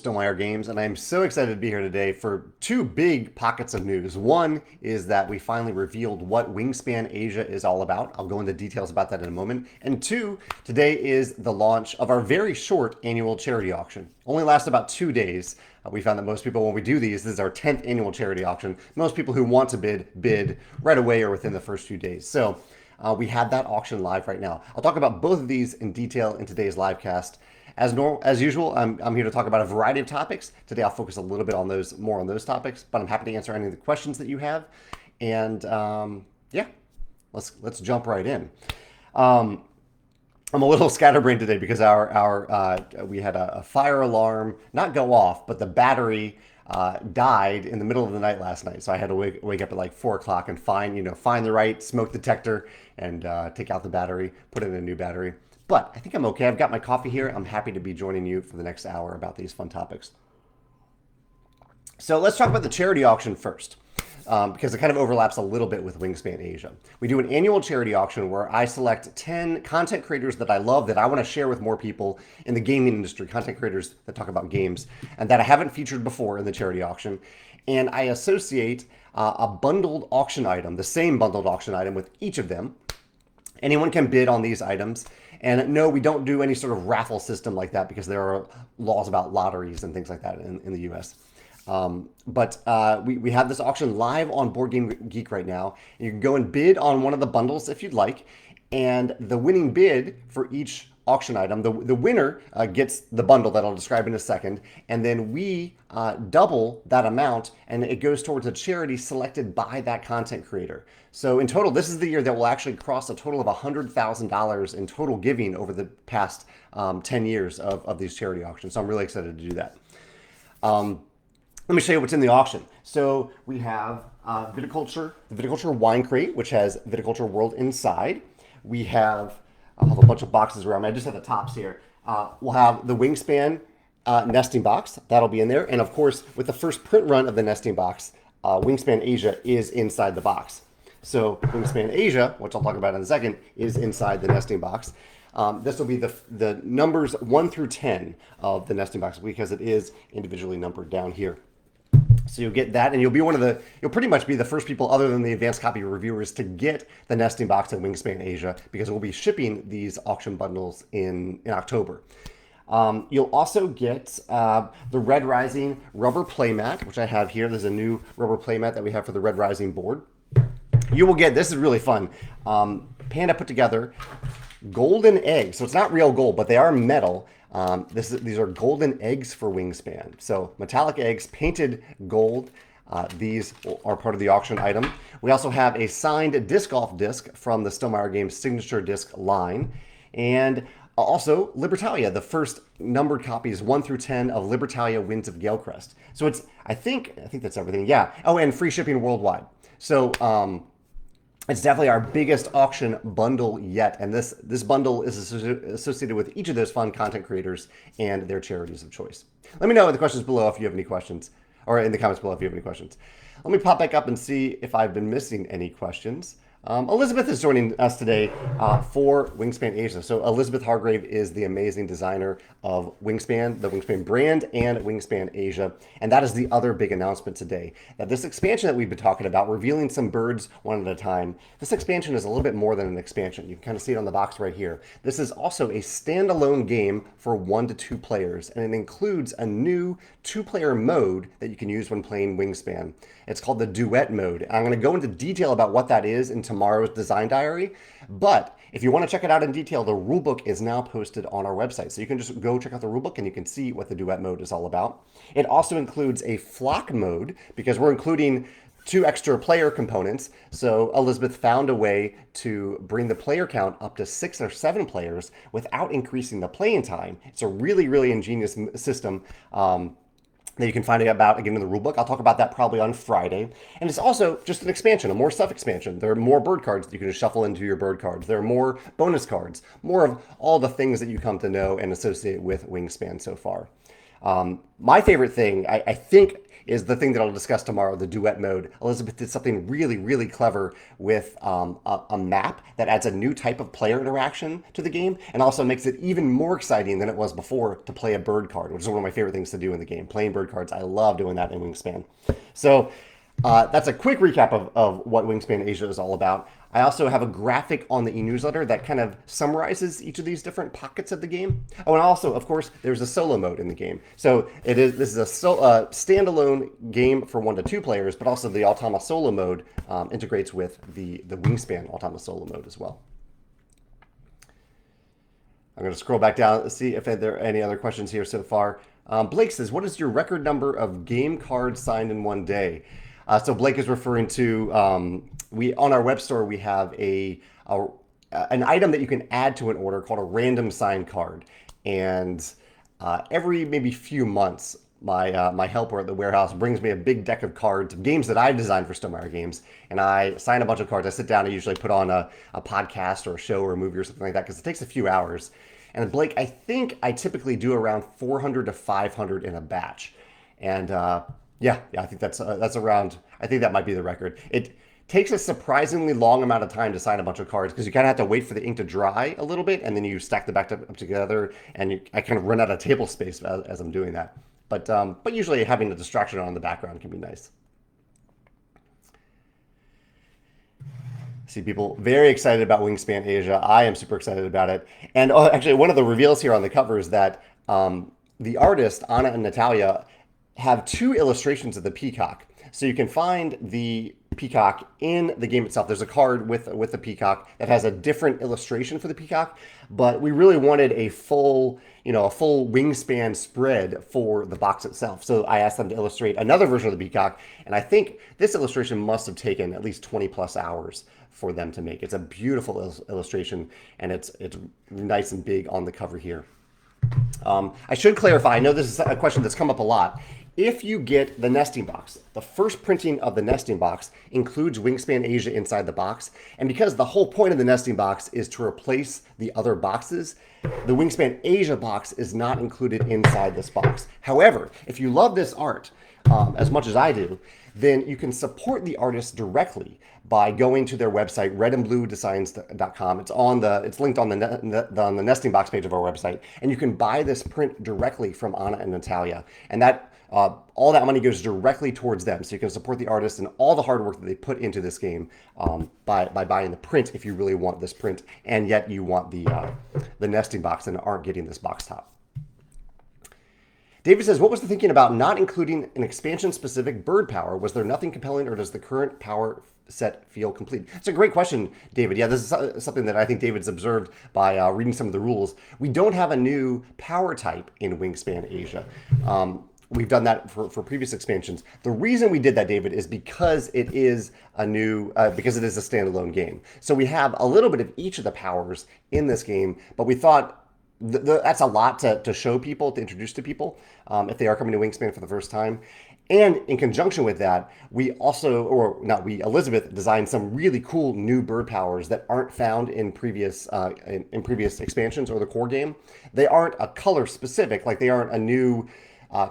Stonemeyer Games, and I'm so excited to be here today for two big pockets of news. One is that we finally revealed what Wingspan Asia is all about. I'll go into details about that in a moment. And two, today is the launch of our very short annual charity auction. Only lasts about 2 days. We found that most people, when we do these, this is our 10th annual charity auction. Most people who want to bid right away or within the first few days. So we have that auction live right now. I'll talk about both of these in detail in today's livecast. As usual, I'm here to talk about a variety of topics. Today I'll focus a little bit on more on those topics, but I'm happy to answer any of the questions that you have. And yeah, let's jump right in. I'm a little scatterbrained today because we had a fire alarm not go off, but the battery died in the middle of the night last night. So I had to wake up at like 4 o'clock and find the right smoke detector and take out the battery, put in a new battery. But I think I'm okay. I've got my coffee here. I'm happy to be joining you for the next hour about these fun topics. So let's talk about the charity auction first, because it kind of overlaps a little bit with Wingspan Asia. We do an annual charity auction where I select 10 content creators that I love, that I want to share with more people in the gaming industry, content creators that talk about games, and that I haven't featured before in the charity auction. And I associate a bundled auction item, the same bundled auction item with each of them. Anyone can bid on these items. And no, we don't do any sort of raffle system like that because there are laws about lotteries and things like that in the US. But we have this auction live on Board Game Geek right now. You can go and bid on one of the bundles if you'd like. And the winning bid for each auction item, the winner gets the bundle that I'll describe in a second. And then we double that amount and it goes towards a charity selected by that content creator. So in total, this is the year that will actually cross a total of $100,000 in total giving over the past 10 years of these charity auctions. So I'm really excited to do that. Let me show you what's in the auction. So we have the Viticulture Wine Crate, which has Viticulture World inside. We have, I'll have a bunch of boxes around me. I just have the tops here. We'll have the Wingspan nesting box. That'll be in there. And of course, with the first print run of the nesting box, Wingspan Asia is inside the box. So Wingspan Asia, which I'll talk about in a second, is inside the nesting box. This will be the numbers 1 through 10 of the nesting box because it is individually numbered down here. So you'll get that, and you'll pretty much be the first people other than the advanced copy reviewers to get the nesting box at Wingspan Asia because we'll be shipping these auction bundles in October. You'll also get the Red Rising rubber playmat, which I have here. There's a new rubber playmat that we have for the Red Rising board. You will get, this is really fun, Panda put together golden eggs. So it's not real gold, but they are metal. These are golden eggs for Wingspan. So metallic eggs painted gold. These are part of the auction item. We also have a signed disc golf disc from the Stonemeyer Games signature disc line. And also Libertalia, the first numbered copies 1 through 10 of Libertalia Winds of Galecrest. So I think that's everything. Yeah. Oh, and free shipping worldwide. So, it's definitely our biggest auction bundle yet, and this bundle is associated with each of those fun content creators and their charities of choice. Let me know in the questions below if you have any questions, or in the comments below if you have any questions. Let me pop back up and see if I've been missing any questions. Elizabeth is joining us today for Wingspan Asia. So Elizabeth Hargrave is the amazing designer of Wingspan, the Wingspan brand, and Wingspan Asia. And that is the other big announcement today. That this expansion that we've been talking about, revealing some birds one at a time, this expansion is a little bit more than an expansion. You can kind of see it on the box right here. This is also a standalone game for 1 to 2 players, and it includes a new 2-player mode that you can use when playing Wingspan. It's called the Duet mode. I'm going to go into detail about what that is in tomorrow's design diary, but if you want to check it out in detail, the rulebook is now posted on our website. So you can just go check out the rulebook and you can see what the Duet mode is all about. It also includes a flock mode because we're including 2 extra player components. So Elizabeth found a way to bring the player count up to 6 or 7 players without increasing the playing time. It's a really, really ingenious system. That you can find out about again in the rulebook. I'll talk about that probably on Friday. And it's also just an expansion, a more stuff expansion. There are more bird cards that you can just shuffle into your bird cards. There are more bonus cards, more of all the things that you come to know and associate with Wingspan so far. My favorite thing, I think, is the thing that I'll discuss tomorrow, the duet mode. Elizabeth did something really, really clever with a map that adds a new type of player interaction to the game and also makes it even more exciting than it was before to play a bird card, which is one of my favorite things to do in the game. Playing bird cards, I love doing that in Wingspan. So that's a quick recap of what Wingspan Asia is all about. I also have a graphic on the e-newsletter that kind of summarizes each of these different pockets of the game. Oh, and also, of course, there's a solo mode in the game. So this is a standalone game for 1 to 2 players, but also the Automa solo mode integrates with the Wingspan Automa solo mode as well. I'm going to scroll back down to see if there are any other questions here so far. Blake says, what is your record number of game cards signed in one day? So Blake is referring to, we on our web store, we have an item that you can add to an order called a random signed card. And every maybe few months, my helper at the warehouse brings me a big deck of cards, games that I designed for Stonemaier Games, and I sign a bunch of cards. I sit down and usually put on a podcast or a show or a movie or something like that because it takes a few hours. And Blake, I think I typically do around 400 to 500 in a batch. And yeah, I think that's around, I think that might be the record. It takes a surprisingly long amount of time to sign a bunch of cards because you kind of have to wait for the ink to dry a little bit, and then you stack them back up together, and I kind of run out of table space as I'm doing that. But usually having a distraction on the background can be nice. See people very excited about Wingspan Asia. I am super excited about it. And actually, one of the reveals here on the cover is that the artist, Anna and Natalia, have 2 illustrations of the peacock. So you can find the peacock in the game itself. There's a card with the peacock that has a different illustration for the peacock, but we really wanted a full Wingspan spread for the box itself. So I asked them to illustrate another version of the peacock, and I think this illustration must have taken at least 20 plus hours for them to make. It's a beautiful illustration, and it's nice and big on the cover here. I should clarify, I know this is a question that's come up a lot. If you get the nesting box, the first printing of the nesting box includes Wingspan Asia inside the box. And because the whole point of the nesting box is to replace the other boxes, the Wingspan Asia box is not included inside this box. However, if you love this art as much as I do, then you can support the artist directly by going to their website, redandbluedesigns.com. It's linked on the nesting box page of our website, and you can buy this print directly from Anna and Natalia. And that all that money goes directly towards them, so you can support the artist and all the hard work that they put into this game by buying the print if you really want this print, and yet you want the nesting box and aren't getting this box top. David says, what was the thinking about not including an expansion-specific bird power? Was there nothing compelling, or does the current power set feel complete? It's a great question, David. Yeah, this is something that I think David's observed by reading some of the rules. We don't have a new power type in Wingspan Asia. We've done that for previous expansions. The reason we did that, David, is because it is a standalone game. So we have a little bit of each of the powers in this game, but we thought that's a lot to show people, to introduce to people if they are coming to Wingspan for the first time. And in conjunction with that, Elizabeth designed some really cool new bird powers that aren't found in previous expansions or the core game. They aren't a color specific, like they aren't a new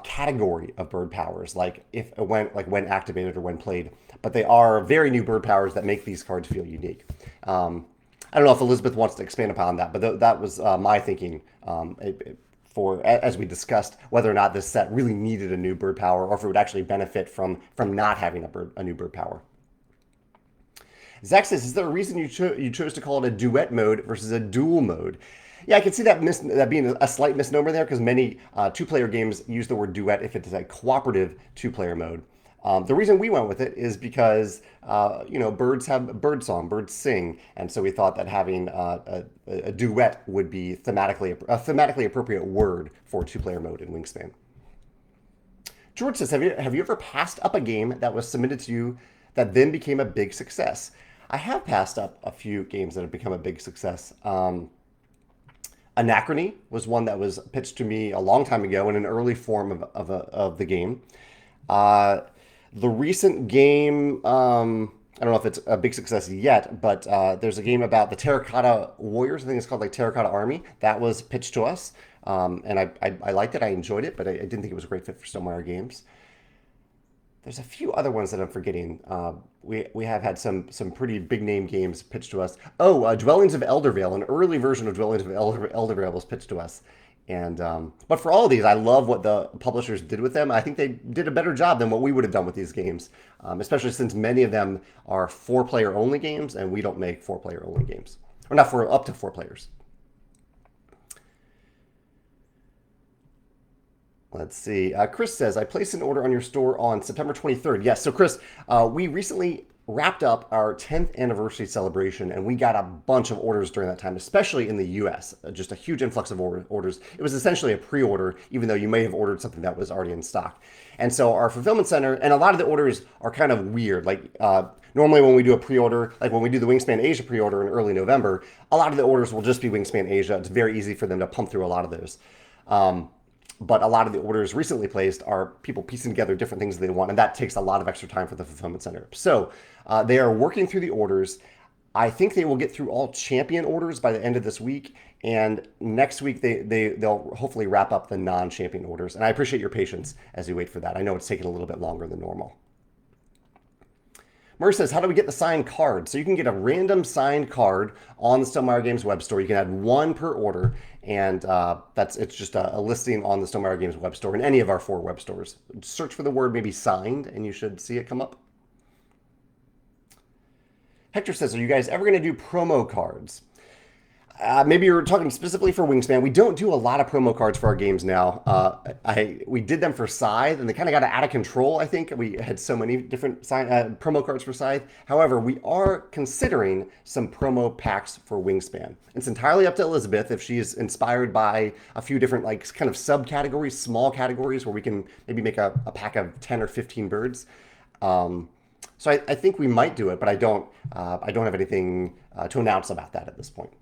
category of bird powers, like when activated or when played. But they are very new bird powers that make these cards feel unique. I don't know if Elizabeth wants to expand upon that, but that was my thinking as we discussed whether or not this set really needed a new bird power, or if it would actually benefit from not having a new bird power. Zach says, is there a reason you chose to call it a duet mode versus a duel mode? Yeah, I can see that being a slight misnomer there, because many 2-player games use the word duet if it's a cooperative 2-player mode. The reason we went with it is because, birds have birds sing. And so we thought that having a duet would be a thematically appropriate word for 2-player mode in Wingspan. George says, have you ever passed up a game that was submitted to you that then became a big success? I have passed up a few games that have become a big success. Anachrony was one that was pitched to me a long time ago in an early form of the game. The recent game, I don't know if it's a big success yet, but there's a game about the Terracotta Warriors. I think it's called like Terracotta Army. That was pitched to us. and I liked it. I enjoyed it, but I didn't think it was a great fit for Stonemaier Games. There's a few other ones that I'm forgetting. We have had some pretty big name games pitched to us. Oh, Dwellings of Eldervale, an early version of Dwellings of Eldervale was pitched to us. And but for all of these, I love what the publishers did with them. I think they did a better job than what we would have done with these games, especially since many of them are 4-player only games, and we don't make 4-player only games, or not for up to 4 players. Let's see. Chris says, I placed an order on your store on September 23rd. Yes. So, Chris, we recently wrapped up our 10th anniversary celebration, and we got a bunch of orders during that time, especially in the US. Just a huge influx of orders. It was essentially a pre-order, even though you may have ordered something that was already in stock. And so our fulfillment center, and a lot of the orders are kind of weird. Like normally when we do a pre-order, like when we do the Wingspan Asia pre-order in early November, a lot of the orders will just be Wingspan Asia. It's very easy for them to pump through a lot of those. But a lot of the orders recently placed are people piecing together different things they want, and that takes a lot of extra time for the fulfillment center. So they are working through the orders. I think they will get through all champion orders by the end of this week, and next week they'll hopefully wrap up the non-champion orders. And I appreciate your patience as you wait for that. I know it's taking a little bit longer than normal. Murray says, how do we get the signed card? So you can get a random signed card on the Stonemaier Games web store. You can add one per order, and it's just a listing on the Stonemaier Games web store in any of our 4 web stores. Search for the word maybe signed, and you should see it come up. Hector says, are you guys ever going to do promo cards? Maybe you're talking specifically for Wingspan. We don't do a lot of promo cards for our games now. We did them for Scythe, and they kind of got out of control, I think. We had so many different promo cards for Scythe. However, we are considering some promo packs for Wingspan. It's entirely up to Elizabeth if she's inspired by a few different kind of subcategories, small categories, where we can maybe make a pack of 10 or 15 birds. So I think we might do it, but I don't have anything to announce about that at this point.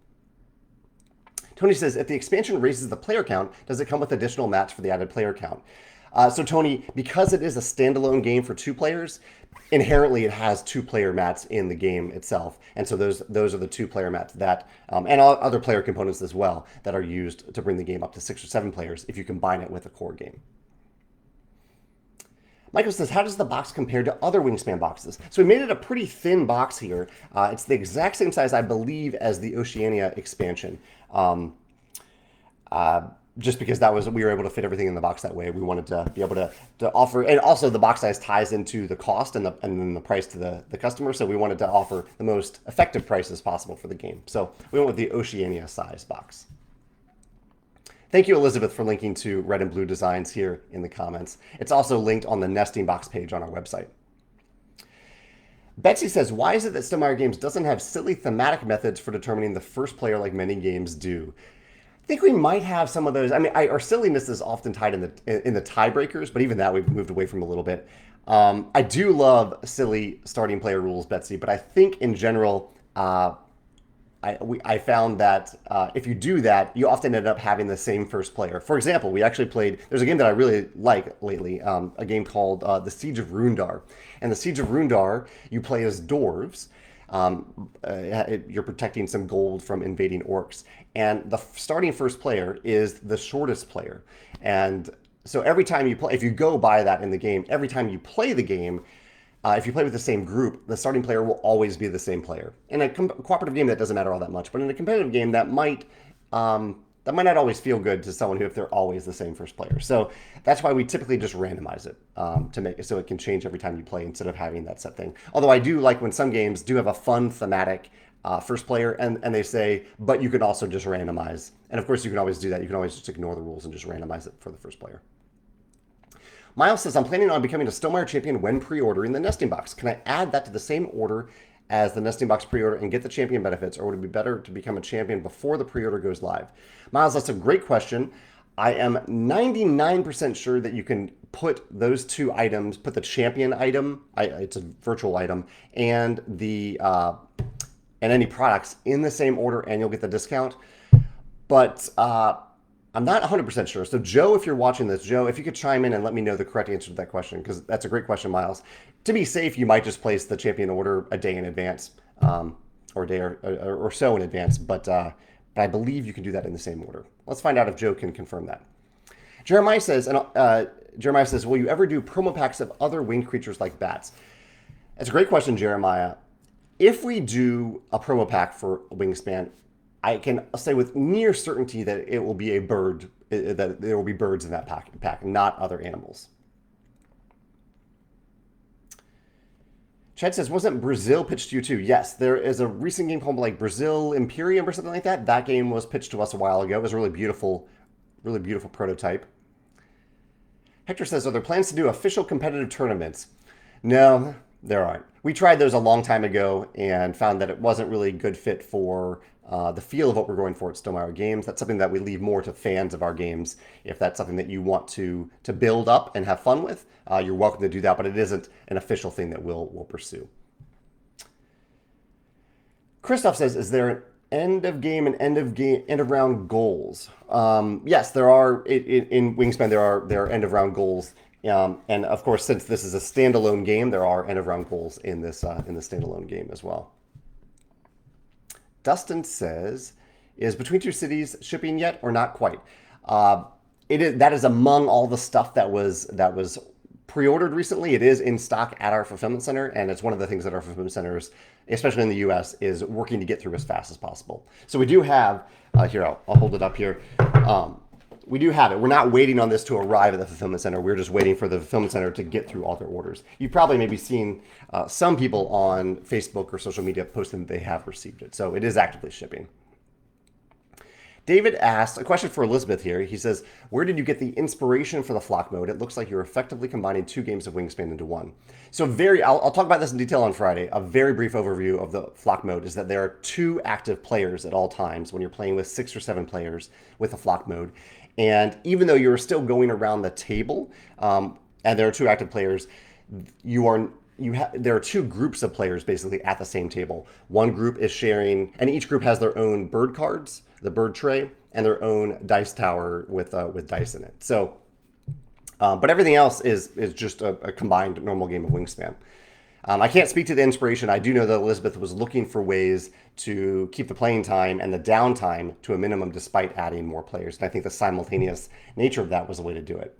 Tony says, if the expansion raises the player count, does it come with additional mats for the added player count? So Tony, because it is a standalone game for 2 players, inherently it has 2-player mats in the game itself. And so those are the 2-player mats that, and other player components as well, that are used to bring the game up to 6 or 7 players if you combine it with a core game. Michael says, how does the box compare to other Wingspan boxes? So we made it a pretty thin box here. It's the exact same size, I believe, as the Oceania expansion. Just because we were able to fit everything in the box that way. We wanted to be able to offer, and also the box size ties into the cost and then the price to the customer. So we wanted to offer the most effective prices possible for the game. So we went with the Oceania size box. Thank you, Elizabeth, for linking to red and blue designs here in the comments. It's also linked on the nesting box page on our website. Betsy says, why is it that Stonemaier Games doesn't have silly thematic methods for determining the first player like many games do? I think we might have some of those. I mean, our silliness is often tied in the tiebreakers, but even that we've moved away from a little bit. I do love silly starting player rules, Betsy, but I think in general, I found that if you do that, you often end up having the same first player. For example, we actually played, there's a game that I really like lately, a game called The Siege of Rundar. And The Siege of Rundar, you play as dwarves. You're protecting some gold from invading orcs. And the starting first player is the shortest player. And so every time you play, if you go by that in the game, every time you play the game, if you play with the same group, the starting player will always be the same player. In a cooperative game, that doesn't matter all that much, but in a competitive game, that might not always feel good to someone who if they're always the same first player. So that's why we typically just randomize it to make it so it can change every time you play instead of having that set thing. Although I do like when some games do have a fun thematic first player and they say, but you can also just randomize. And of course, you can always do that. You can always just ignore the rules and just randomize it for the first player. Miles says, I'm planning on becoming a Stonemaier champion when pre-ordering the nesting box. Can I add that to the same order as the nesting box pre-order and get the champion benefits, or would it be better to become a champion before the pre-order goes live? Miles, that's a great question. I am 99% sure that you can put those 2 items, put the champion item, it's a virtual item, and any products in the same order, and you'll get the discount. But I'm not 100% sure. So Joe, if you're watching this, Joe, if you could chime in and let me know the correct answer to that question, because that's a great question, Miles. To be safe, you might just place the champion order a day in advance, or a day or so in advance. But but I believe you can do that in the same order. Let's find out if Joe can confirm that. Jeremiah says, will you ever do promo packs of other winged creatures like bats? That's a great question, Jeremiah. If we do a promo pack for Wingspan, I can say with near certainty that it will be a bird, that there will be birds in that pack, not other animals. Chad says, wasn't Brazil pitched to you too? Yes, there is a recent game called like Brazil Imperium or something like that. That game was pitched to us a while ago. It was a really beautiful prototype. Hector says, are there plans to do official competitive tournaments? No, there aren't. We tried those a long time ago and found that it wasn't really a good fit for the feel of what we're going for at Stonemaier Games. That's something that we leave more to fans of our games. If that's something that you want to build up and have fun with, you're welcome to do that, but it isn't an official thing that we'll pursue. Christoph says, is there an end of game and end of round goals? Yes, there are. In Wingspan, there are end of round goals. And of course, since this is a standalone game, there are end of round goals in the standalone game as well. Dustin says, is Between Two Cities shipping yet or not quite? That is among all the stuff that was pre-ordered recently. It is in stock at our fulfillment center, and it's one of the things that our fulfillment centers, especially in the US, is working to get through as fast as possible. So we do have, here, I'll hold it up here. We do have it. We're not waiting on this to arrive at the fulfillment center. We're just waiting for the fulfillment center to get through all their orders. You've probably maybe seen some people on Facebook or social media posting that they have received it. So it is actively shipping. David asks a question for Elizabeth here. He says, where did you get the inspiration for the flock mode? It looks like you're effectively combining two games of Wingspan into one. So I'll talk about this in detail on Friday. A very brief overview of the flock mode is that there are 2 active players at all times when you're playing with 6 or 7 players with the flock mode. And even though you're still going around the table, and there are 2 active players, there are 2 groups of players basically at the same table. One group is sharing, and each group has their own bird cards, the bird tray, and their own dice tower with dice in it. So, but everything else is just a combined normal game of Wingspan. I can't speak to the inspiration. I do know that Elizabeth was looking for ways to keep the playing time and the downtime to a minimum despite adding more players. And I think the simultaneous nature of that was the way to do it.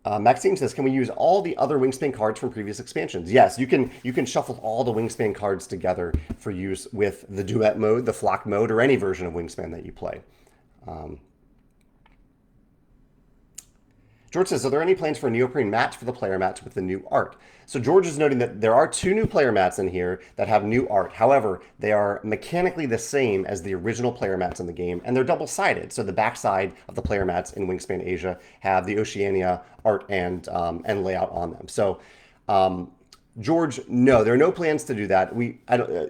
Maxime says, can we use all the other Wingspan cards from previous expansions? Yes, you can shuffle all the Wingspan cards together for use with the Duet mode, the Flock mode, or any version of Wingspan that you play. George says, are there any plans for a Neoprene mats for the player mats with the new art? So George is noting that there are 2 new player mats in here that have new art. However, they are mechanically the same as the original player mats in the game, and they're double-sided. So the backside of the player mats in Wingspan Asia have the Oceania art and layout on them. So George, no, there are no plans to do that.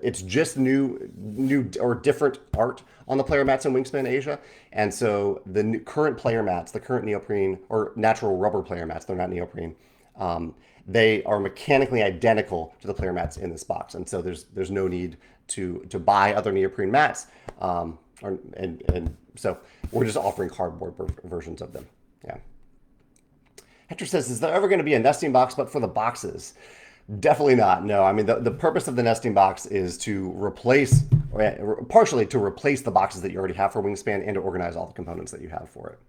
It's just new or different art on the player mats in Wingspan Asia. And so the current player mats, the current neoprene or natural rubber player mats, they're not neoprene, they are mechanically identical to the player mats in this box. And so there's no need to buy other neoprene mats. And so we're just offering cardboard versions of them. Yeah. Hector says, is there ever going to be a nesting box but for the boxes? Definitely not. No, I mean, the purpose of the nesting box is to partially to replace the boxes that you already have for Wingspan and to organize all the components that you have for it.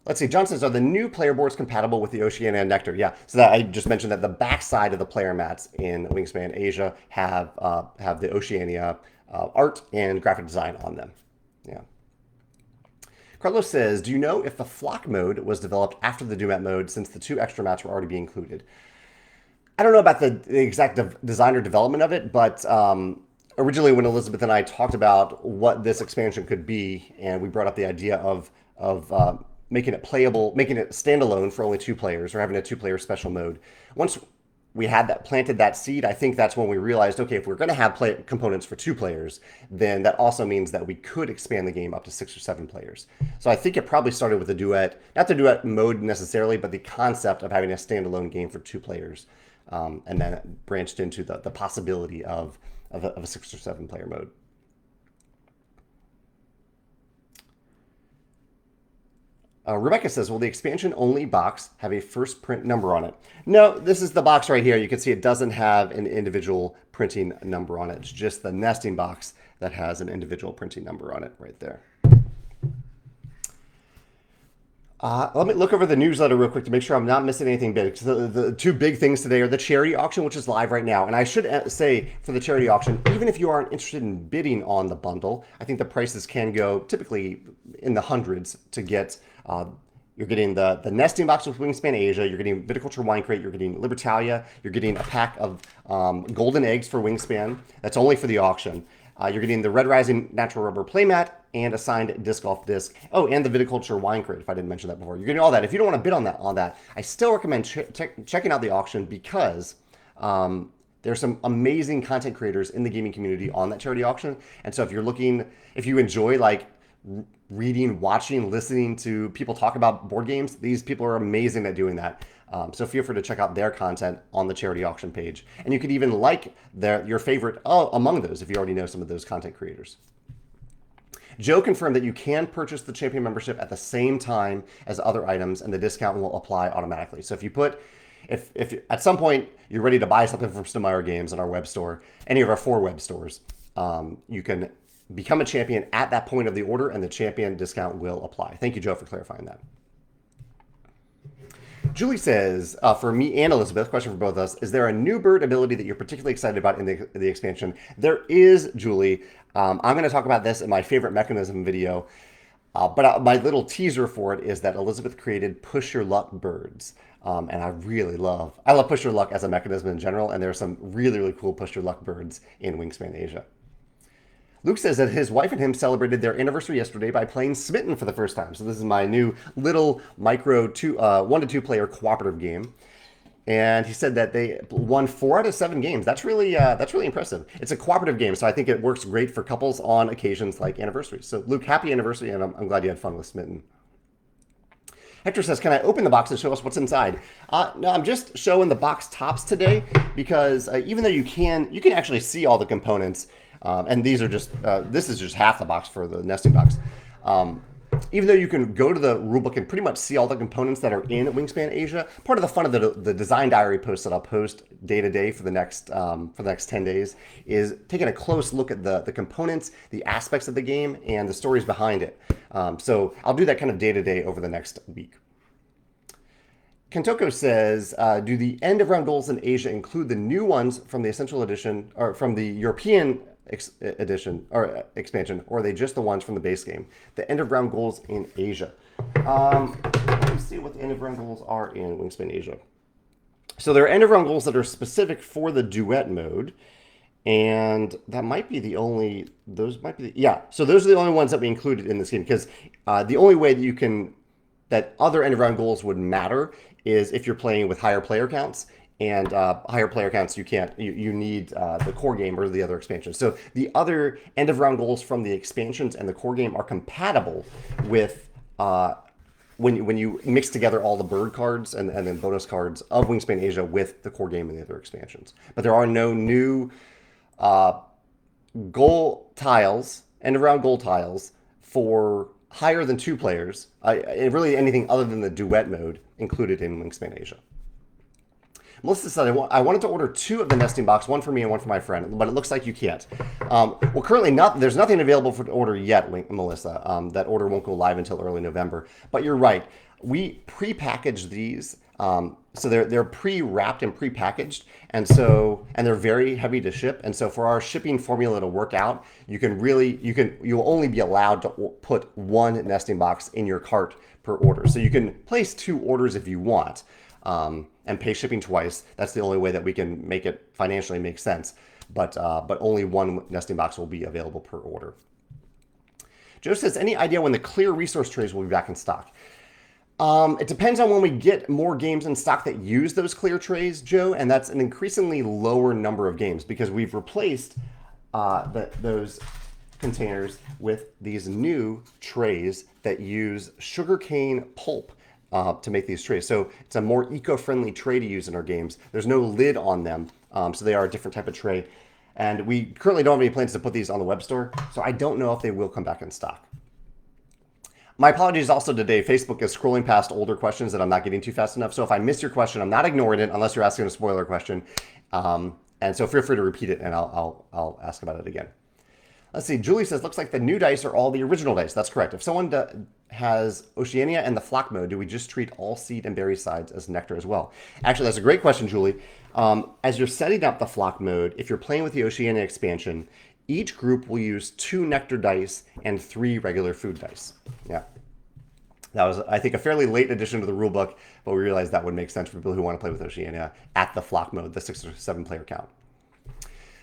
Let's see, John says, are the new player boards compatible with the Oceania and Nectar? Yeah, so that I just mentioned that the back side of the player mats in Wingspan Asia have the Oceania art and graphic design on them. Yeah. Carlos says, do you know if the flock mode was developed after the Duet mode since the 2 extra mats were already being included? I don't know about the exact design or development of it, but originally when Elizabeth and I talked about what this expansion could be, and we brought up the idea of making it playable, making it standalone for only 2 players, or having a 2-player special mode. Once we had planted that seed, I think that's when we realized, okay, if we're going to have components for 2 players, then that also means that we could expand the game up to 6 or 7 players. So I think it probably started with the Duet, not the Duet mode necessarily, but the concept of having a standalone game for 2 players, and then it branched into the possibility of a 6 or 7 player mode. Rebecca says, will the expansion-only box have a first print number on it? No, this is the box right here. You can see it doesn't have an individual printing number on it. It's just the nesting box that has an individual printing number on it right there. Let me look over the newsletter real quick to make sure I'm not missing anything big. So the two big things today are the charity auction, which is live right now. And I should say for the charity auction, even if you aren't interested in bidding on the bundle, I think the prices can go typically in the hundreds to get. You're getting the nesting box with Wingspan Asia, you're getting Viticulture Wine Crate, you're getting Libertalia, you're getting a pack of golden eggs for Wingspan. That's only for the auction. You're getting the Red Rising Natural Rubber Playmat and a signed disc golf disc. Oh, and the Viticulture Wine Crate, if I didn't mention that before. You're getting all that. If you don't want to bid on that, I still recommend checking out the auction because there's some amazing content creators in the gaming community on that charity auction. And so if you enjoy like reading, watching, listening to people talk about board games, these people are amazing at doing that. So feel free to check out their content on the charity auction page. And you could even like your favorite among those if you already know some of those content creators. Joe confirmed that you can purchase the champion membership at the same time as other items and the discount will apply automatically. So if at some point you're ready to buy something from Stonemaier Games on our web store, any of our 4 web stores, you can become a champion at that point of the order and the champion discount will apply. Thank you, Joe, for clarifying that. Julie says, for me and Elizabeth, question for both of us, is there a new bird ability that you're particularly excited about in the expansion? There is, Julie. I'm going to talk about this in my favorite mechanism video, but my little teaser for it is that Elizabeth created Push Your Luck birds. And I love Push Your Luck as a mechanism in general, and there are some really, really cool Push Your Luck birds in Wingspan Asia. Luke says that his wife and him celebrated their anniversary yesterday by playing Smitten for the first time. So this is my new little micro 1 to 2 player cooperative game. And he said that they won 4 out of 7 games. That's really impressive. It's a cooperative game, so I think it works great for couples on occasions like anniversaries. So Luke, happy anniversary, and I'm glad you had fun with Smitten. Hector says, can I open the box and show us what's inside? No, I'm just showing the box tops today because even though you can actually see all the components, and these are just, this is just half the box for the nesting box. Even though you can go to the rulebook and pretty much see all the components that are in Wingspan Asia, part of the fun of the design diary posts that I'll post day to day for the next 10 days is taking a close look at the components, the aspects of the game, and the stories behind it. So I'll do that kind of day to day over the next week. Kentoko says, do the end of round goals in Asia include the new ones from the Essential Edition or from the European edition or expansion, or are they just the ones from the base game? The end of round goals in Asia. Let me see what the end of round goals are in Wingspan Asia. So there are end of round goals that are specific for the Duet mode, and that might be the only. So those are the only ones that we included in this game because the only way that other end of round goals would matter is if you're playing with higher player counts. And higher player counts, you need the core game or the other expansions. So the other end of round goals from the expansions and the core game are compatible with when you mix together all the bird cards and then bonus cards of Wingspan Asia with the core game and the other expansions. But there are no new goal tiles, end of round goal tiles for higher than 2 players, really anything other than the Duet mode included in Wingspan Asia. Melissa said, I wanted to order 2 of the nesting box, one for me and one for my friend, but it looks like you can't. Well, currently there's nothing available for order yet, Melissa. That order won't go live until early November. But you're right. We pre-packaged these, so they're pre-wrapped and pre-packaged, and they're very heavy to ship. And so for our shipping formula to work out, you'll only be allowed to put 1 nesting box in your cart per order. So you can place 2 orders if you want. And pay shipping twice. That's the only way that we can make it financially make sense. But only 1 nesting box will be available per order. Joe says, any idea when the clear resource trays will be back in stock? It depends on when we get more games in stock that use those clear trays, Joe, and that's an increasingly lower number of games because we've replaced those containers with these new trays that use sugarcane pulp to make these trays. So it's a more eco-friendly tray to use in our games. There's no lid on them, so they are a different type of tray. And we currently don't have any plans to put these on the web store, so I don't know if they will come back in stock. My apologies also today. Facebook is scrolling past older questions that I'm not getting to fast enough. So if I miss your question, I'm not ignoring it unless you're asking a spoiler question. And so feel free to repeat it and I'll ask about it again. Let's see. Julie says, looks like the new dice are all the original dice. That's correct. If someone has Oceania and the flock mode, do we just treat all seed and berry sides as nectar as well? Actually, that's a great question, Julie. As you're setting up the flock mode, if you're playing with the Oceania expansion, each group will use 2 nectar dice and 3 regular food dice. Yeah. That was, I think, a fairly late addition to the rulebook, but we realized that would make sense for people who want to play with Oceania at the flock mode, the 6 or 7 player count.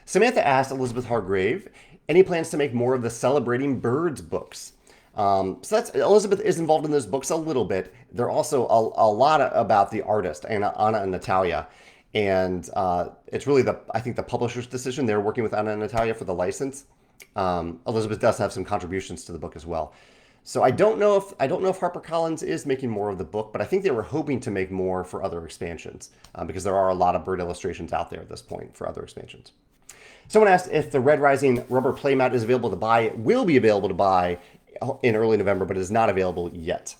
Samantha asked Elizabeth Hargrave, any plans to make more of the Celebrating Birds books? So that's, Elizabeth is involved in those books a little bit. They're also a lot about the artist, Anna and Natalia. And it's really, I think, the publisher's decision. They're working with Anna and Natalia for the license. Elizabeth does have some contributions to the book as well. So I don't know if HarperCollins is making more of the book, but I think they were hoping to make more for other expansions because there are a lot of bird illustrations out there at this point for other expansions. Someone asked if the Red Rising rubber playmat is available to buy. It will be available to buy in early November, but it is not available yet.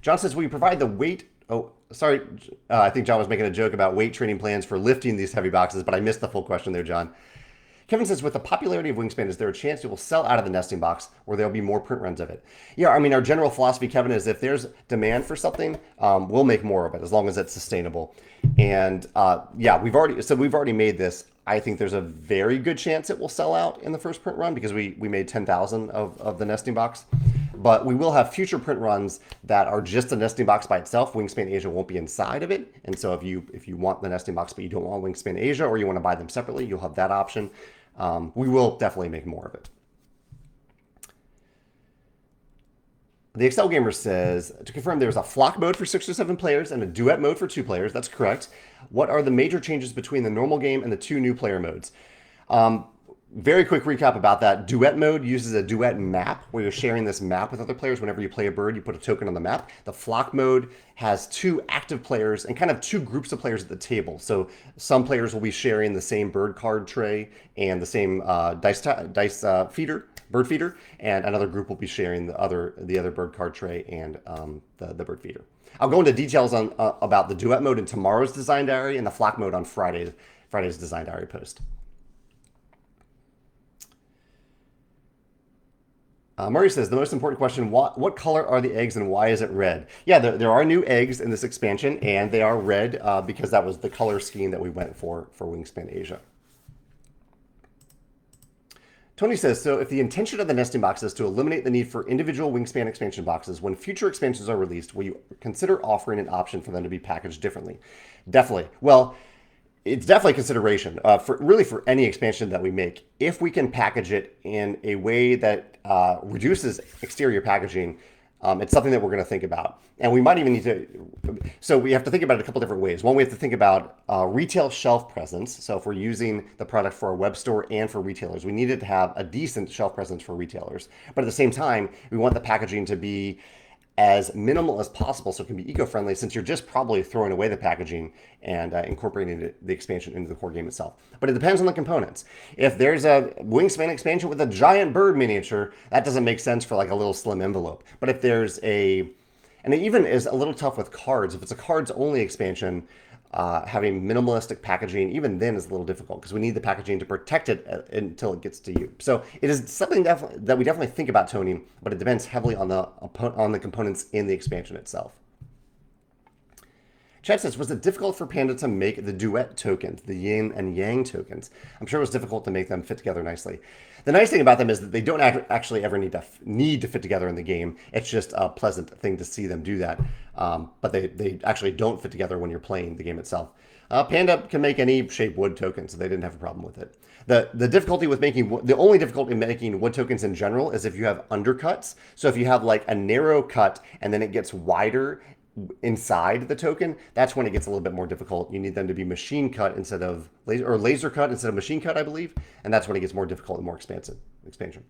John says, will you provide the weight? Oh, sorry. I think John was making a joke about weight training plans for lifting these heavy boxes, but I missed the full question there, John. Kevin says, with the popularity of Wingspan, is there a chance it will sell out of the nesting box or there'll be more print runs of it? Yeah, I mean, our general philosophy, Kevin, is if there's demand for something, we'll make more of it as long as it's sustainable. And yeah, we've already made this. I think there's a very good chance it will sell out in the first print run because we made 10,000 of the nesting box. But we will have future print runs that are just the nesting box by itself. Wingspan Asia won't be inside of it. And so if you want the nesting box but you don't want Wingspan Asia or you want to buy them separately, you'll have that option. We will definitely make more of it. The Excel Gamer says, to confirm, there's a flock mode for 6 or 7 players and a duet mode for 2 players. That's correct. What are the major changes between the normal game and the 2 new player modes? Very quick recap about that. Duet mode uses a duet map where you're sharing this map with other players. Whenever you play a bird, you put a token on the map. The flock mode has 2 active players and kind of 2 groups of players at the table. So some players will be sharing the same bird card tray and the same bird feeder, and another group will be sharing the other bird card tray and the bird feeder. I'll go into details on about the duet mode in tomorrow's design diary and the flock mode on Friday's design diary post. Murray says, the most important question, what color are the eggs and why is it red? Yeah, there are new eggs in this expansion, and they are red because that was the color scheme that we went for Wingspan Asia. Tony says, so if the intention of the nesting box is to eliminate the need for individual Wingspan expansion boxes, when future expansions are released, will you consider offering an option for them to be packaged differently? Definitely. Well, it's definitely a consideration for any expansion that we make. If we can package it in a way that reduces exterior packaging, it's something that we're going to think about. And we might even need to, so we have to think about it a couple different ways. One, we have to think about retail shelf presence. So if we're using the product for a web store and for retailers, we needed to have a decent shelf presence for retailers. But at the same time, we want the packaging to be as minimal as possible so it can be eco-friendly, since you're just probably throwing away the packaging and incorporating the expansion into the core game itself. But it depends on the components. If there's a Wingspan expansion with a giant bird miniature, that doesn't make sense for like a little slim envelope. But if there's and it even is a little tough with cards. If it's a cards only expansion, having minimalistic packaging, even then is a little difficult because we need the packaging to protect it until it gets to you. So it is something that we definitely think about toning, but it depends heavily on the components in the expansion itself. Chad says, was it difficult for Panda to make the duet tokens, the yin and yang tokens? I'm sure it was difficult to make them fit together nicely. The nice thing about them is that they don't actually ever need to fit together in the game. It's just a pleasant thing to see them do that. But they actually don't fit together when you're playing the game itself. Panda can make any shape wood token, so they didn't have a problem with it. The only difficulty in making wood tokens in general is if you have undercuts. So if you have like a narrow cut and then it gets wider inside the token, that's when it gets a little bit more difficult. You need them to be machine cut instead of laser cut instead of machine cut, I believe. And that's when it gets more difficult and more expansion.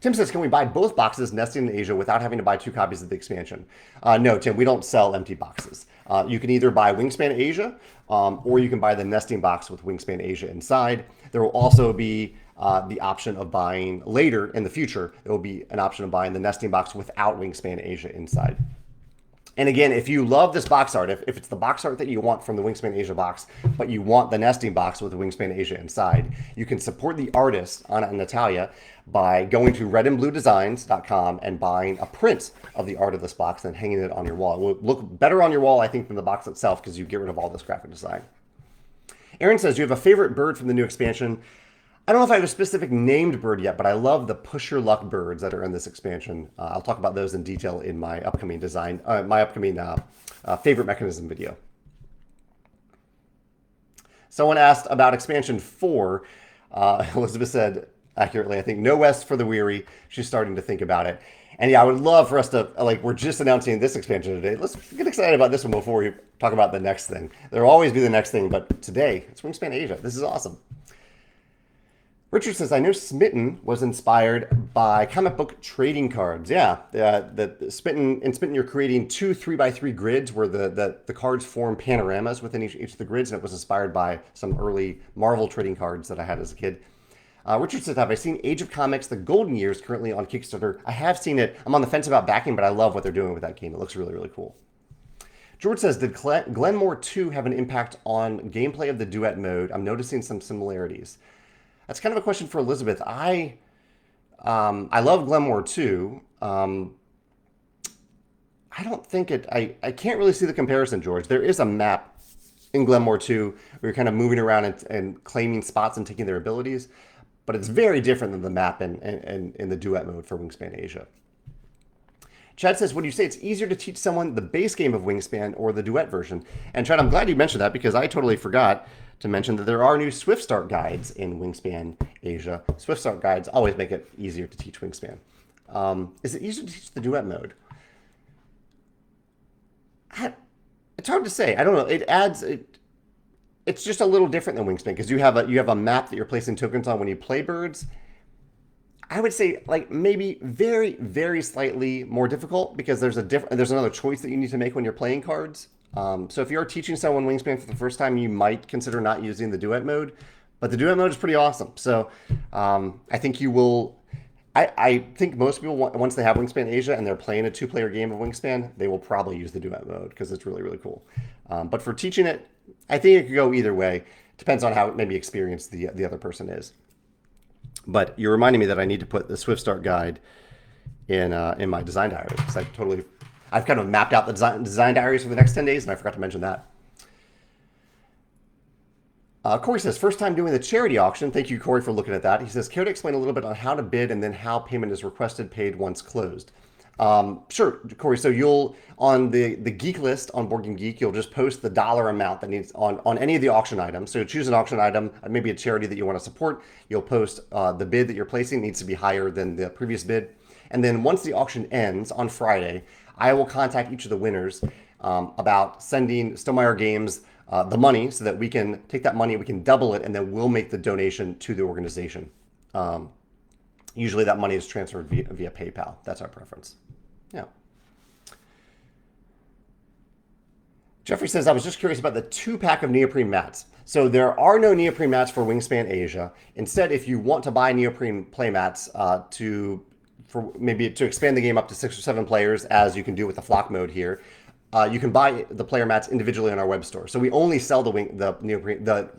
Tim says, can we buy both boxes nesting in Asia without having to buy 2 copies of the expansion? No, Tim, we don't sell empty boxes. You can either buy Wingspan Asia or you can buy the nesting box with Wingspan Asia inside. There will also be the option of buying later in the future. There will be an option of buying the nesting box without Wingspan Asia inside. And again, if you love this box art, if it's the box art that you want from the Wingspan Asia box, but you want the nesting box with the Wingspan Asia inside, you can support the artist, Anna and Natalia, by going to redandbluedesigns.com and buying a print of the art of this box and hanging it on your wall. It will look better on your wall, I think, than the box itself because you get rid of all this graphic design. Aaron says, do you have a favorite bird from the new expansion? I don't know if I have a specific named bird yet, but I love the push your luck birds that are in this expansion. I'll talk about those in detail in my upcoming favorite mechanism video. Someone asked about expansion 4. Elizabeth said accurately, I think, no West for the weary. She's starting to think about it. And yeah, I would love for us to, we're just announcing this expansion today. Let's get excited about this one before we talk about the next thing. There'll always be the next thing, but today it's Wingspan Asia. This is awesome. Richard says, I know Smitten was inspired by comic book trading cards. Yeah, in Smitten, you're creating 2 3x3 grids where the cards form panoramas within each of the grids, and it was inspired by some early Marvel trading cards that I had as a kid. Richard says, have I seen Age of Comics, The Golden Years, currently on Kickstarter? I have seen it. I'm on the fence about backing, but I love what they're doing with that game. It looks really, really cool. George says, did Glenmore 2 have an impact on gameplay of the Duet mode? I'm noticing some similarities. That's kind of a question for Elizabeth. I love Glenmore 2. I don't think I can't really see the comparison, George. There is a map in Glenmore 2 where you're kind of moving around and claiming spots and taking their abilities, but it's very different than the map in the Duet mode for Wingspan Asia. Chad says, would you say it's easier to teach someone the base game of Wingspan or the Duet version? And Chad, I'm glad you mentioned that because I totally forgot to mention that there are new Swift Start guides in Wingspan Asia. Swift Start guides always make it easier to teach Wingspan. Is it easier to teach the Duet mode? It's hard to say. I don't know. It's just a little different than Wingspan because you have a map that you're placing tokens on when you play birds. I would say maybe very, very slightly more difficult because there's another choice that you need to make when you're playing cards. So if you're teaching someone Wingspan for the first time, you might consider not using the Duet mode, but the Duet mode is pretty awesome. So I think you will. I think most people, once they have Wingspan Asia and they're playing a 2-player game of Wingspan, they will probably use the Duet mode because it's really, really cool. But for teaching it, I think it could go either way. Depends on how maybe experienced the other person is. But you're reminding me that I need to put the Swift Start guide in my design diary because I've kind of mapped out the design diaries for the next 10 days, and I forgot to mention that. Corey says, first time doing the charity auction. Thank you, Corey, for looking at that. He says, care to explain a little bit on how to bid and then how payment is requested, paid once closed? Sure, Corey. So you'll, on the geek list on Board Game Geek, you'll just post the dollar amount that needs on any of the auction items. So you choose an auction item, maybe a charity that you want to support. You'll post the bid that you're placing needs to be higher than the previous bid. And then once the auction ends on Friday, I will contact each of the winners about sending Stonemaier Games the money so that we can take that money, we can double it, and then we'll make the donation to the organization. Usually that money is transferred via PayPal. That's our preference. Yeah. Jeffrey says, I was just curious about the 2-pack of neoprene mats. So there are no neoprene mats for Wingspan Asia. Instead, if you want to buy neoprene play mats to expand the game up to 6 or 7 players, as you can do with the flock mode here, you can buy the player mats individually on our web store. So we only sell the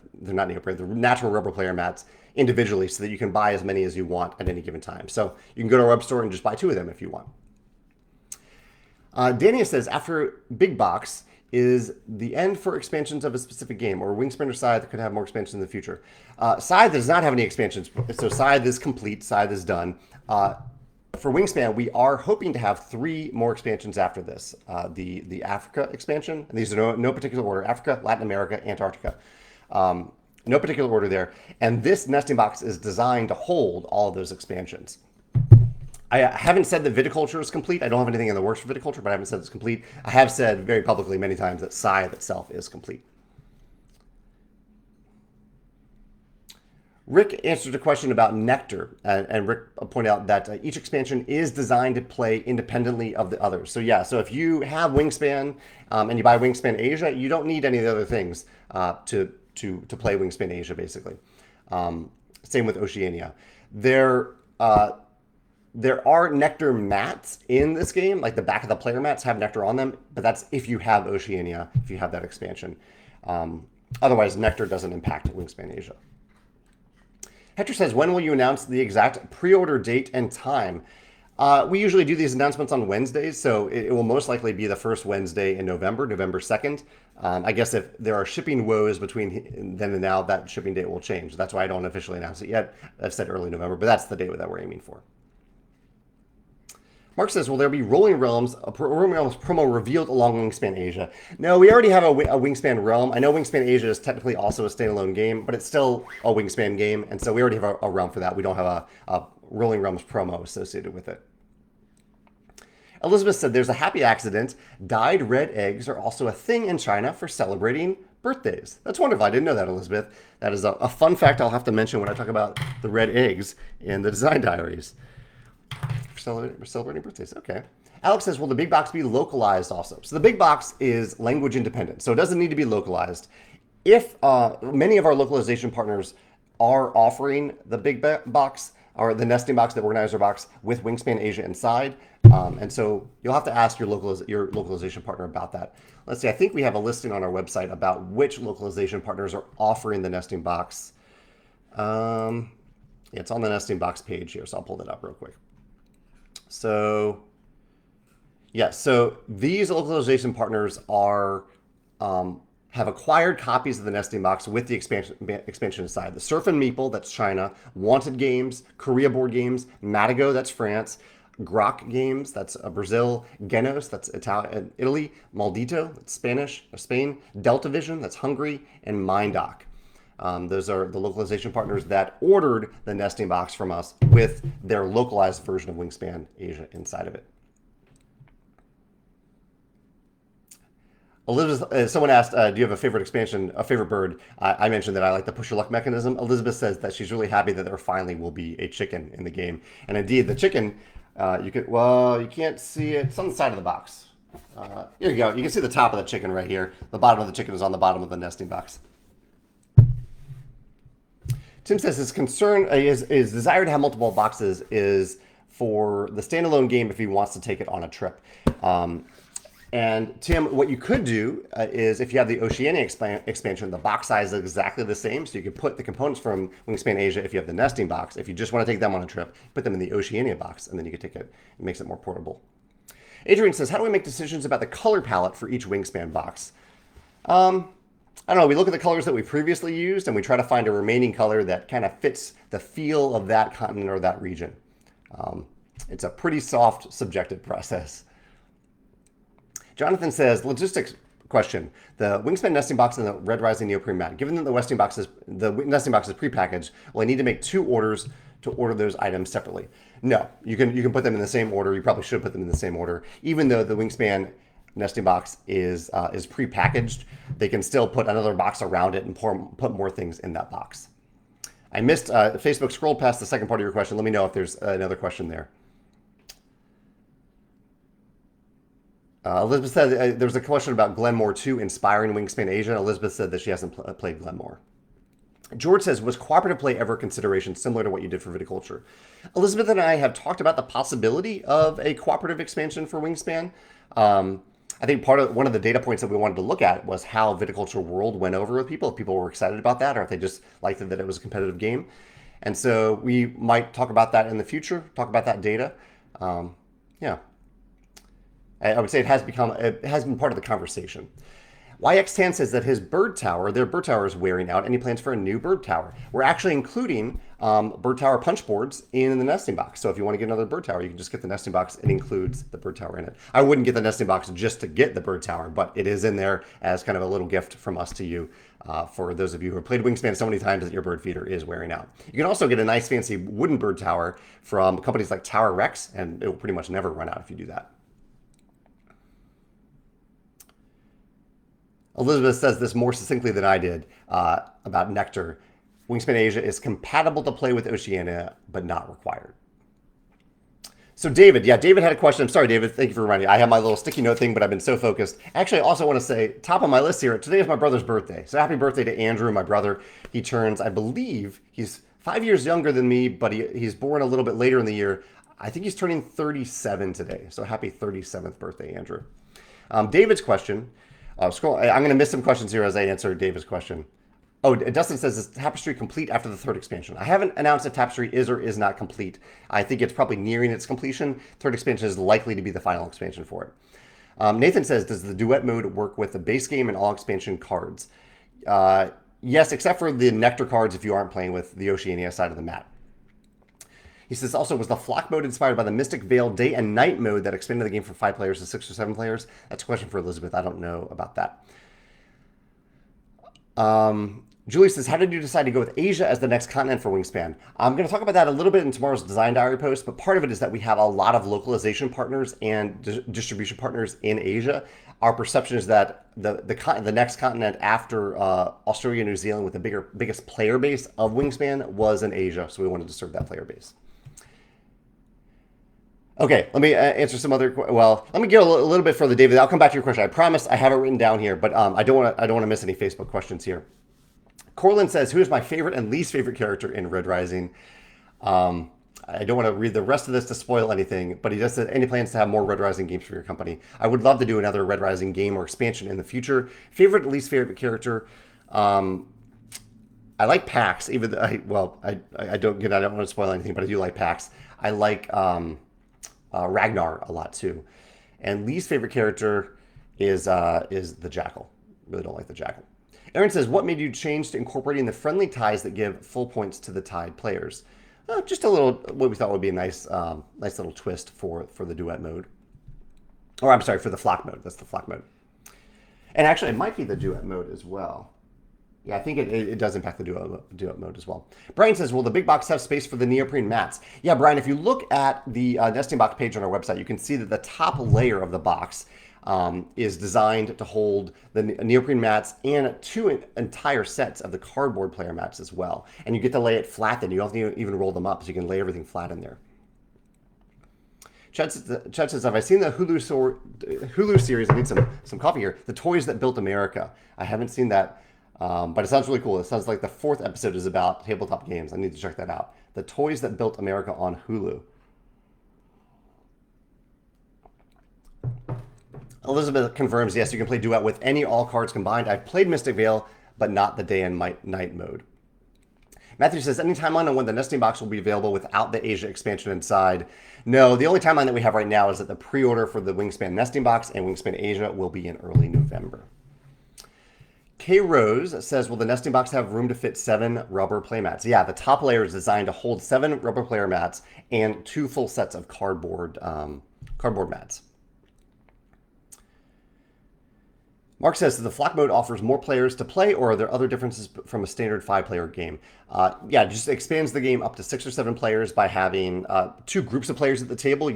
natural rubber player mats individually so that you can buy as many as you want at any given time. So you can go to our web store and just buy 2 of them if you want. Dania says, after Big Box, is the end for expansions of a specific game, or Wingspan or Scythe could have more expansions in the future? Scythe does not have any expansions, so Scythe is complete, Scythe is done. For Wingspan, we are hoping to have 3 more expansions after this. The Africa expansion, and these are no particular order, Africa, Latin America, Antarctica. No particular order there. And this nesting box is designed to hold all of those expansions. I haven't said that viticulture is complete. I don't have anything in the works for viticulture, but I haven't said it's complete. I have said very publicly many times that Scythe itself is complete. Rick answered a question about Nectar, and Rick pointed out that each expansion is designed to play independently of the others. So yeah, so if you have Wingspan and you buy Wingspan Asia, you don't need any of the other things to play Wingspan Asia, basically. Same with Oceania. There, there are Nectar mats in this game, like the back of the player mats have Nectar on them, but that's if you have Oceania, if you have that expansion. Otherwise, Nectar doesn't impact Wingspan Asia. Hector says, when will you announce the exact pre-order date and time? We usually do these announcements on Wednesdays, so it will most likely be the first Wednesday in November, November 2nd. I guess if there are shipping woes between then and now, that shipping date will change. That's why I don't officially announce it yet. I've said early November, but that's the date that we're aiming for. Mark says, will there be Rolling Realms promo revealed along Wingspan Asia? No, we already have a Wingspan Realm. I know Wingspan Asia is technically also a standalone game, but it's still a Wingspan game, and so we already have a realm for that. We don't have a Rolling Realms promo associated with it. Elizabeth said, there's a happy accident. Dyed red eggs are also a thing in China for celebrating birthdays. That's wonderful. I didn't know that, Elizabeth. That is a fun fact I'll have to mention when I talk about the red eggs in the design diaries. For celebrating birthdays. Okay. Alex says, will the big box be localized also? So the big box is language independent, so it doesn't need to be localized. If many of our localization partners are offering the big box or the nesting box, the organizer box with Wingspan Asia inside, and so you'll have to ask your localization partner about that. Let's see. I think we have a listing on our website about which localization partners are offering the nesting box. Yeah, it's on the nesting box page here, so I'll pull that up real quick. So, yeah, so these localization partners are have acquired copies of the nesting box with the expansion inside. The Surf and Meeple, that's China. Wanted Games, Korea Board Games. Matago, that's France. Grok Games, that's Brazil. Genos, that's Italy. Maldito, that's Spain. Delta Vision, that's Hungary. And Mindoc. Those are the localization partners that ordered the nesting box from us with their localized version of Wingspan Asia inside of it. Elizabeth, someone asked, do you have a favorite expansion, a favorite bird? I mentioned that I like the push your luck mechanism. Elizabeth says that she's really happy that there finally will be a chicken in the game. And indeed, the chicken, you can't see it. It's on the side of the box. Here you go. You can see the top of the chicken right here. The bottom of the chicken is on the bottom of the nesting box. Tim says his concern, his desire to have multiple boxes is for the standalone game if he wants to take it on a trip. And Tim, what you could do is if you have the Oceania expansion, the box size is exactly the same. So you could put the components from Wingspan Asia if you have the nesting box. If you just want to take them on a trip, put them in the Oceania box, and then you could take it. It makes it more portable. Adrian says, how do we make decisions about the color palette for each Wingspan box? I don't know, we look at the colors that we previously used and we try to find a remaining color that kind of fits the feel of that continent or that region. It's a pretty soft, subjective process. Jonathan says, logistics question. The Wingspan nesting box and the Red Rising Neoprene mat. Given that the nesting box is prepackaged, will I need to make 2 orders to order those items separately? No, you can put them in the same order. You probably should put them in the same order. Even though the Wingspan nesting box is prepackaged, they can still put another box around it and put more things in that box. I missed, Facebook scrolled past the second part of your question. Let me know if there's another question there. Elizabeth said there was a question about Glenmore 2 inspiring Wingspan Asia. Elizabeth said that she hasn't played Glenmore. George says, was cooperative play ever a consideration similar to what you did for viticulture? Elizabeth and I have talked about the possibility of a cooperative expansion for Wingspan. I think one of the data points that we wanted to look at was how Viticulture World went over with people, if people were excited about that, or if they just liked it that it was a competitive game. And so we might talk about that in the future, talk about that data. Yeah. I would say it has been part of the conversation. YX10 says that their bird tower is wearing out, and he plans for a new bird tower. We're actually including bird tower punch boards in the nesting box. So if you want to get another bird tower, you can just get the nesting box. It includes the bird tower in it. I wouldn't get the nesting box just to get the bird tower, but it is in there as kind of a little gift from us to you for those of you who have played Wingspan so many times that your bird feeder is wearing out. You can also get a nice fancy wooden bird tower from companies like Tower Rex, and it will pretty much never run out if you do that. Elizabeth says this more succinctly than I did about Nectar. Wingspan Asia is compatible to play with Oceania, but not required. So David had a question. I'm sorry, David. Thank you for reminding me. I have my little sticky note thing, but I've been so focused. Actually, I also want to say, top of my list here, today is my brother's birthday. So happy birthday to Andrew, my brother. He turns, I believe, he's 5 years younger than me, but he's born a little bit later in the year. I think he's turning 37 today. So happy 37th birthday, Andrew. David's question. I'm going to miss some questions here as I answer David's question. Oh, Dustin says, is Tapestry complete after the third expansion? I haven't announced if Tapestry is or is not complete. I think it's probably nearing its completion. Third expansion is likely to be the final expansion for it. Nathan says, does the Duet mode work with the base game and all expansion cards? Yes, except for the Nectar cards if you aren't playing with the Oceania side of the map. He says, also, was the Flock mode inspired by the Mystic Veil day and night mode that expanded the game from 5 players to 6 or 7 players? That's a question for Elizabeth. I don't know about that. Julie says, how did you decide to go with Asia as the next continent for Wingspan? I'm going to talk about that a little bit in tomorrow's Design Diary post, but part of it is that we have a lot of localization partners and distribution partners in Asia. Our perception is that the next continent after Australia and New Zealand with the biggest player base of Wingspan was in Asia, so we wanted to serve that player base. Okay, let me answer some other. Well, let me get a little bit further, David. I'll come back to your question. I promise I have it written down here, but I don't want to miss any Facebook questions here. Corlin says, who is my favorite and least favorite character in Red Rising? I don't want to read the rest of this to spoil anything, but he just said, any plans to have more Red Rising games for your company? I would love to do another Red Rising game or expansion in the future. Favorite and least favorite character? I like Pax, even though I don't want to spoil anything, but I do like Pax. I like Ragnar a lot too. And least favorite character is the Jackal. Really don't like the Jackal. Aaron says, what made you change to incorporating the friendly ties that give full points to the tied players? Just a little, what we thought would be a nice little twist for the Duet mode. Or I'm sorry, for the Flock mode. That's the Flock mode. And actually, it might be the Duet mode as well. Yeah, I think it does impact the Duet mode as well. Brian says, will the big box have space for the neoprene mats? Yeah, Brian, if you look at the nesting box page on our website, you can see that the top layer of the box is designed to hold the neoprene mats and 2 entire sets of the cardboard player mats as well. And you get to lay it flat then. You don't have to even roll them up, so you can lay everything flat in there. Chet says, have I seen the Hulu series? I need some coffee here. The Toys That Built America. I haven't seen that, but it sounds really cool. It sounds like the 4th episode is about tabletop games. I need to check that out. The Toys That Built America on Hulu. Elizabeth confirms, yes, you can play Duet with any all cards combined. I've played Mystic Veil, but not the day and night mode. Matthew says, any timeline on when the nesting box will be available without the Asia expansion inside? No, the only timeline that we have right now is that the pre-order for the Wingspan nesting box and Wingspan Asia will be in early November. K Rose says, will the nesting box have room to fit 7 rubber playmats? Yeah, the top layer is designed to hold 7 rubber player mats and 2 full sets of cardboard mats. Mark says, the Flock mode offers more players to play, or are there other differences from a standard 5-player game? Yeah, it just expands the game up to 6 or 7 players by having 2 groups of players at the table.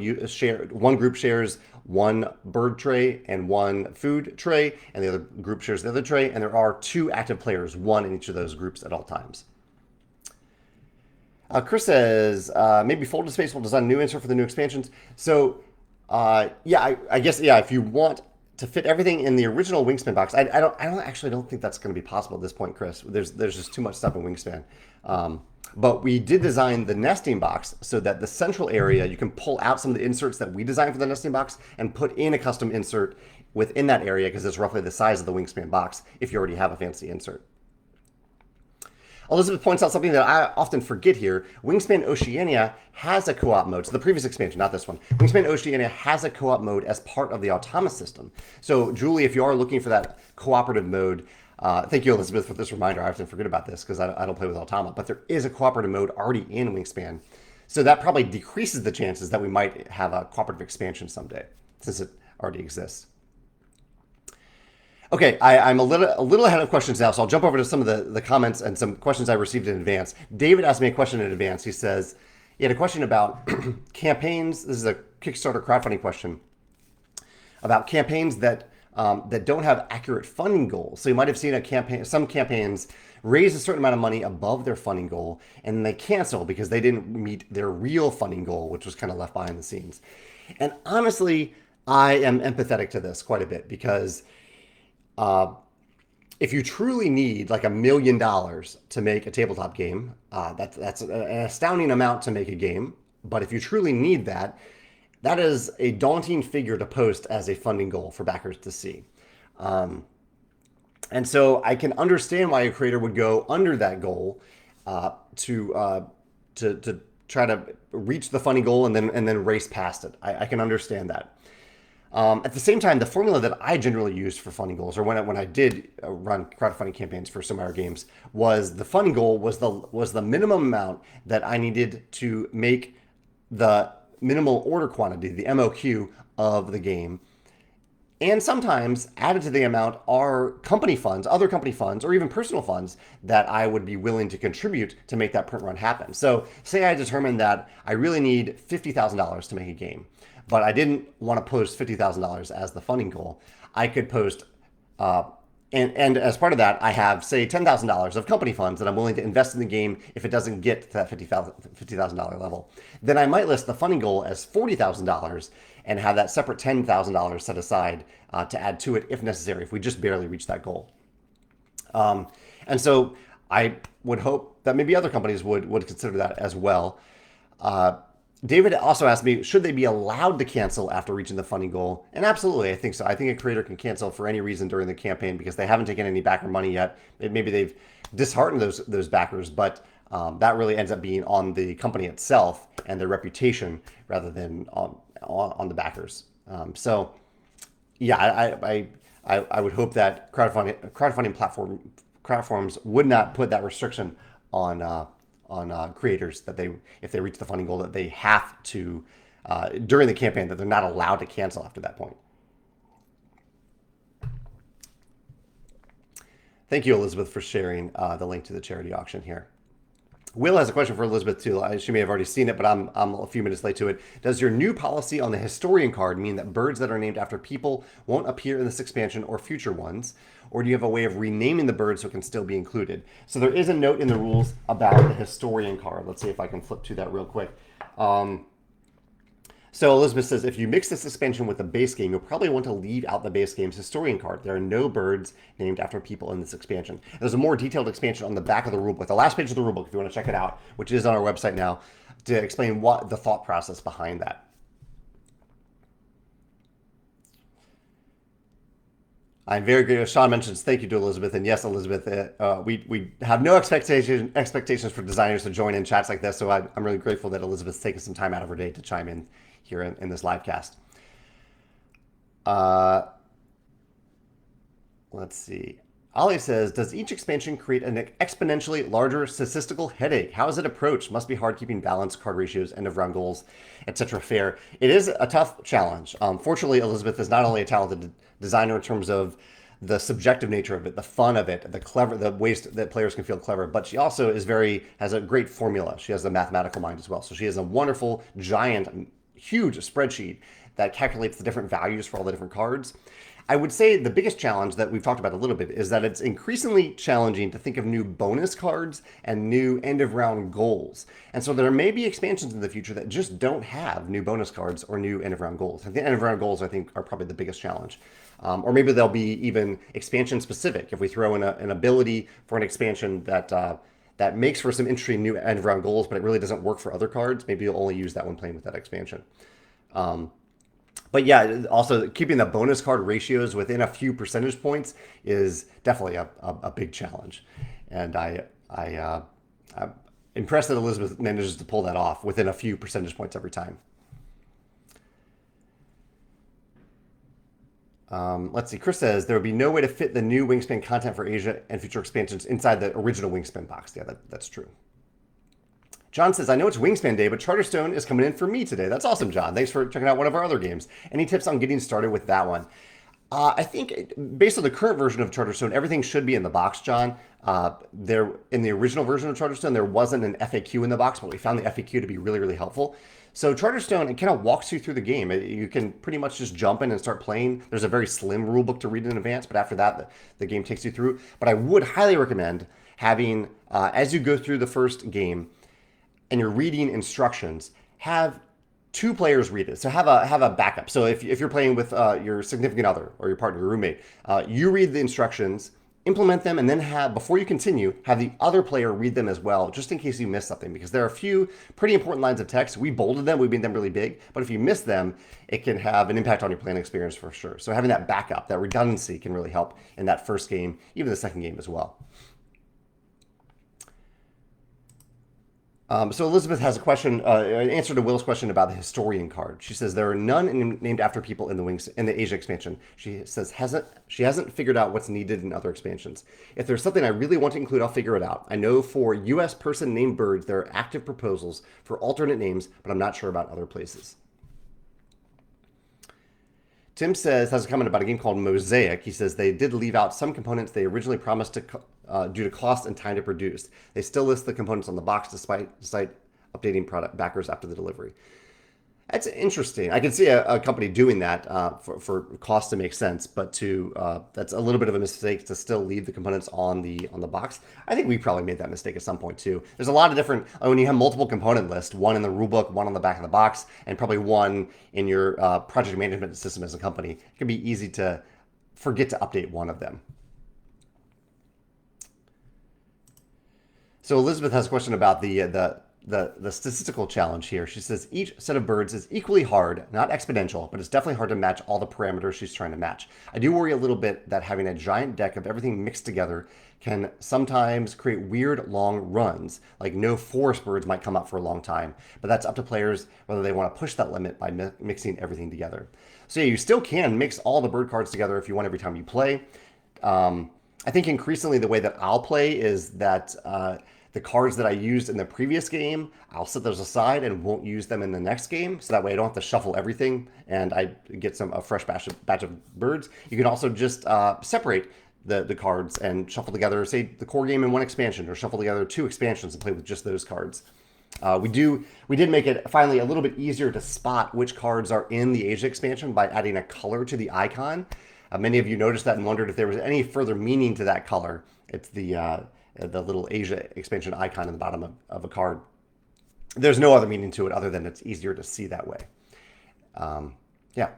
One group shares 1 bird tray and 1 food tray, and the other group shares the other tray, and there are 2 active players, 1 in each of those groups at all times. Chris says, maybe Folded Space will design a new insert for the new expansions. So, yeah, I guess, yeah, if you want to fit everything in the original Wingspan box, I don't think that's going to be possible at this point, Chris. There's just too much stuff in Wingspan. But we did design the nesting box so that the central area, you can pull out some of the inserts that we designed for the nesting box and put in a custom insert within that area because it's roughly the size of the Wingspan box if you already have a fancy insert. Elizabeth points out something that I often forget here. Wingspan Oceania has a co-op mode. So the previous expansion, not this one. Wingspan Oceania has a co-op mode as part of the Automa system. So Julie, if you are looking for that cooperative mode, thank you, Elizabeth, for this reminder. I often forget about this because I don't play with Automa. But there is a cooperative mode already in Wingspan. So that probably decreases the chances that we might have a cooperative expansion someday, since it already exists. Okay, I'm a little ahead of questions now, so I'll jump over to some of the comments and some questions I received in advance. David asked me a question in advance. He says, he had a question about campaigns. This is a Kickstarter crowdfunding question about campaigns that don't have accurate funding goals. So you might have seen some campaigns raise a certain amount of money above their funding goal, and then they cancel because they didn't meet their real funding goal, which was kind of left behind the scenes. And honestly, I am empathetic to this quite a bit because If you truly need like $1 million to make a tabletop game, that's an astounding amount to make a game. But if you truly need that, that is a daunting figure to post as a funding goal for backers to see. And so I can understand why a creator would go under that goal to try to reach the funding goal and then race past it. I can understand that. At the same time, the formula that I generally used for funding goals, or when I did run crowdfunding campaigns for some of our games, was the funding goal was the minimum amount that I needed to make the minimal order quantity, the MOQ of the game. And sometimes added to the amount are company funds, other company funds, or even personal funds that I would be willing to contribute to make that print run happen. So say I determined that I really need $50,000 to make a game, but I didn't want to post $50,000 as the funding goal. I could post, and as part of that, I have, say, $10,000 of company funds that I'm willing to invest in the game if it doesn't get to that $50,000 level. Then I might list the funding goal as $40,000 and have that separate $10,000 set aside to add to it if necessary, if we just barely reach that goal. And so I would hope that maybe other companies would consider that as well. David also asked me, should they be allowed to cancel after reaching the funding goal? And absolutely, I think so. I think a creator can cancel for any reason during the campaign because they haven't taken any backer money yet. Maybe they've disheartened those backers, but that really ends up being on the company itself and their reputation rather than on the backers. So, yeah, I would hope that crowdfunding platforms would not put that restriction on creators that if they reach the funding goal, that they have to during the campaign, that they're not allowed to cancel after that point. Thank you, Elizabeth, for sharing the link to the charity auction here. Will has a question for Elizabeth too. She may have already seen it, but I'm a few minutes late to it. Does your new policy on the historian card mean that birds that are named after people won't appear in this expansion or future ones? Or do you have a way of renaming the bird so it can still be included? So there is a note in the rules about the historian card. Let's see if I can flip to that real quick. So Elizabeth says, if you mix this expansion with the base game, you'll probably want to leave out the base game's historian card. There are no birds named after people in this expansion. There's a more detailed expansion on the back of the rulebook, the last page of the rulebook, if you want to check it out, which is on our website now, to explain what the thought process behind that. I'm very grateful. Sean mentions thank you to Elizabeth, and yes, Elizabeth, we have no expectations for designers to join in chats like this, so I'm really grateful that Elizabeth's taken some time out of her day to chime in here in this live cast. Let's see. Ollie says, does each expansion create an exponentially larger statistical headache? How is it approached? Must be hard keeping balance, card ratios, end of round goals, etc. fair. It is a tough challenge. Fortunately, Elizabeth is not only a talented designer in terms of the subjective nature of it, the fun of it, the ways that players can feel clever, but she also has a great formula. She has a mathematical mind as well. So she has a wonderful, giant, huge spreadsheet that calculates the different values for all the different cards. I would say the biggest challenge that we've talked about a little bit is that it's increasingly challenging to think of new bonus cards and new end of round goals. And so there may be expansions in the future that just don't have new bonus cards or new end of round goals. I think end of round goals, I think, are probably the biggest challenge. Or maybe they'll be even expansion specific. If we throw in an ability for an expansion that makes for some interesting new end of round goals, but it really doesn't work for other cards, maybe you'll only use that when playing with that expansion. But yeah, also keeping the bonus card ratios within a few percentage points is definitely a big challenge. And I'm impressed that Elizabeth manages to pull that off within a few percentage points every time. Let's see. Chris says there would be no way to fit the new Wingspan content for Asia and future expansions inside the original Wingspan box. Yeah, that's true. John says, I know it's Wingspan Day, but Charterstone is coming in for me today. That's awesome, John. Thanks for checking out one of our other games. Any tips on getting started with that one? I think based on the current version of Charterstone, everything should be in the box, John. In the original version of Charterstone, there wasn't an FAQ in the box, but we found the FAQ to be really, really helpful. So Charterstone, it kind of walks you through the game. You can pretty much just jump in and start playing. There's a very slim rule book to read in advance, but after that, the game takes you through. But I would highly recommend having, as you go through the first game, and you're reading instructions, have two players read it. So have a backup. So if you're playing with your significant other or your partner, your roommate, you read the instructions implement them, and then have, before you continue, have the other player read them as well, just in case you miss something, because there are a few pretty important lines of text. We bolded them, we made them really big, but if you miss them, it can have an impact on your playing experience for sure. So having that backup, that redundancy can really help in that first game, even the second game as well. So Elizabeth has a question, an answer to Will's question about the historian card. She says there are none named after people in the Asia expansion. She says she hasn't figured out what's needed in other expansions. If there's something I really want to include, I'll figure it out. I know for U.S. person named birds, there are active proposals for alternate names, but I'm not sure about other places. Tim has a comment about a game called Mosaic. He says they did leave out some components they originally promised to due to cost and time to produce. They still list the components on the box despite updating product backers after the delivery. That's interesting. I can see a company doing that for cost to make sense, but that's a little bit of a mistake to still leave the components on the box. I think we probably made that mistake at some point too. There's a lot of different, when you have multiple component lists, one in the rulebook, one on the back of the box, and probably one in your project management system as a company. It can be easy to forget to update one of them. So Elizabeth has a question about the statistical challenge here. She says each set of birds is equally hard, not exponential, but it's definitely hard to match all the parameters she's trying to match. I do worry a little bit that having a giant deck of everything mixed together can sometimes create weird long runs, like no forest birds might come up for a long time, but that's up to players whether they want to push that limit by mixing everything together. So yeah, you still can mix all the bird cards together if you want every time you play. I think increasingly the way that I'll play is that the cards that I used in the previous game, I'll set those aside and won't use them in the next game. So that way I don't have to shuffle everything and I get a fresh batch of birds. You can also just separate the cards and shuffle together, say, the core game in one expansion, or shuffle together 2 expansions and play with just those cards. We did make it finally a little bit easier to spot which cards are in the Asia expansion by adding a color to the icon. Many of you noticed that and wondered if there was any further meaning to that color. It's the little Asia expansion icon in the bottom of a card. There's no other meaning to it other than it's easier to see that way. Yeah.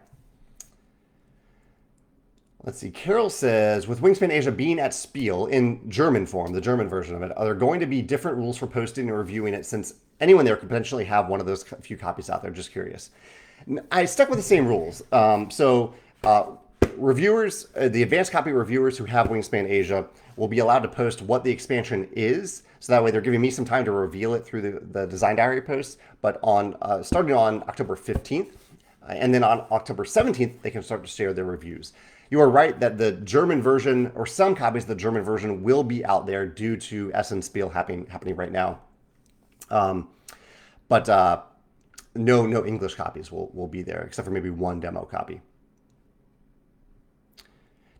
Let's see. Carol says, with Wingspan Asia being at Spiel in German form, the German version of it, are there going to be different rules for posting and reviewing it, since anyone there could potentially have one of those few copies out there? Just curious. I stuck with the same rules. Reviewers, the advanced copy reviewers who have Wingspan Asia will be allowed to post what the expansion is. So that way they're giving me some time to reveal it through the design diary posts. But starting on October 15th, and then on October 17th, they can start to share their reviews. You are right that the German version, or some copies of the German version, will be out there due to Essen Spiel happening right now. But no English copies will be there, except for maybe one demo copy.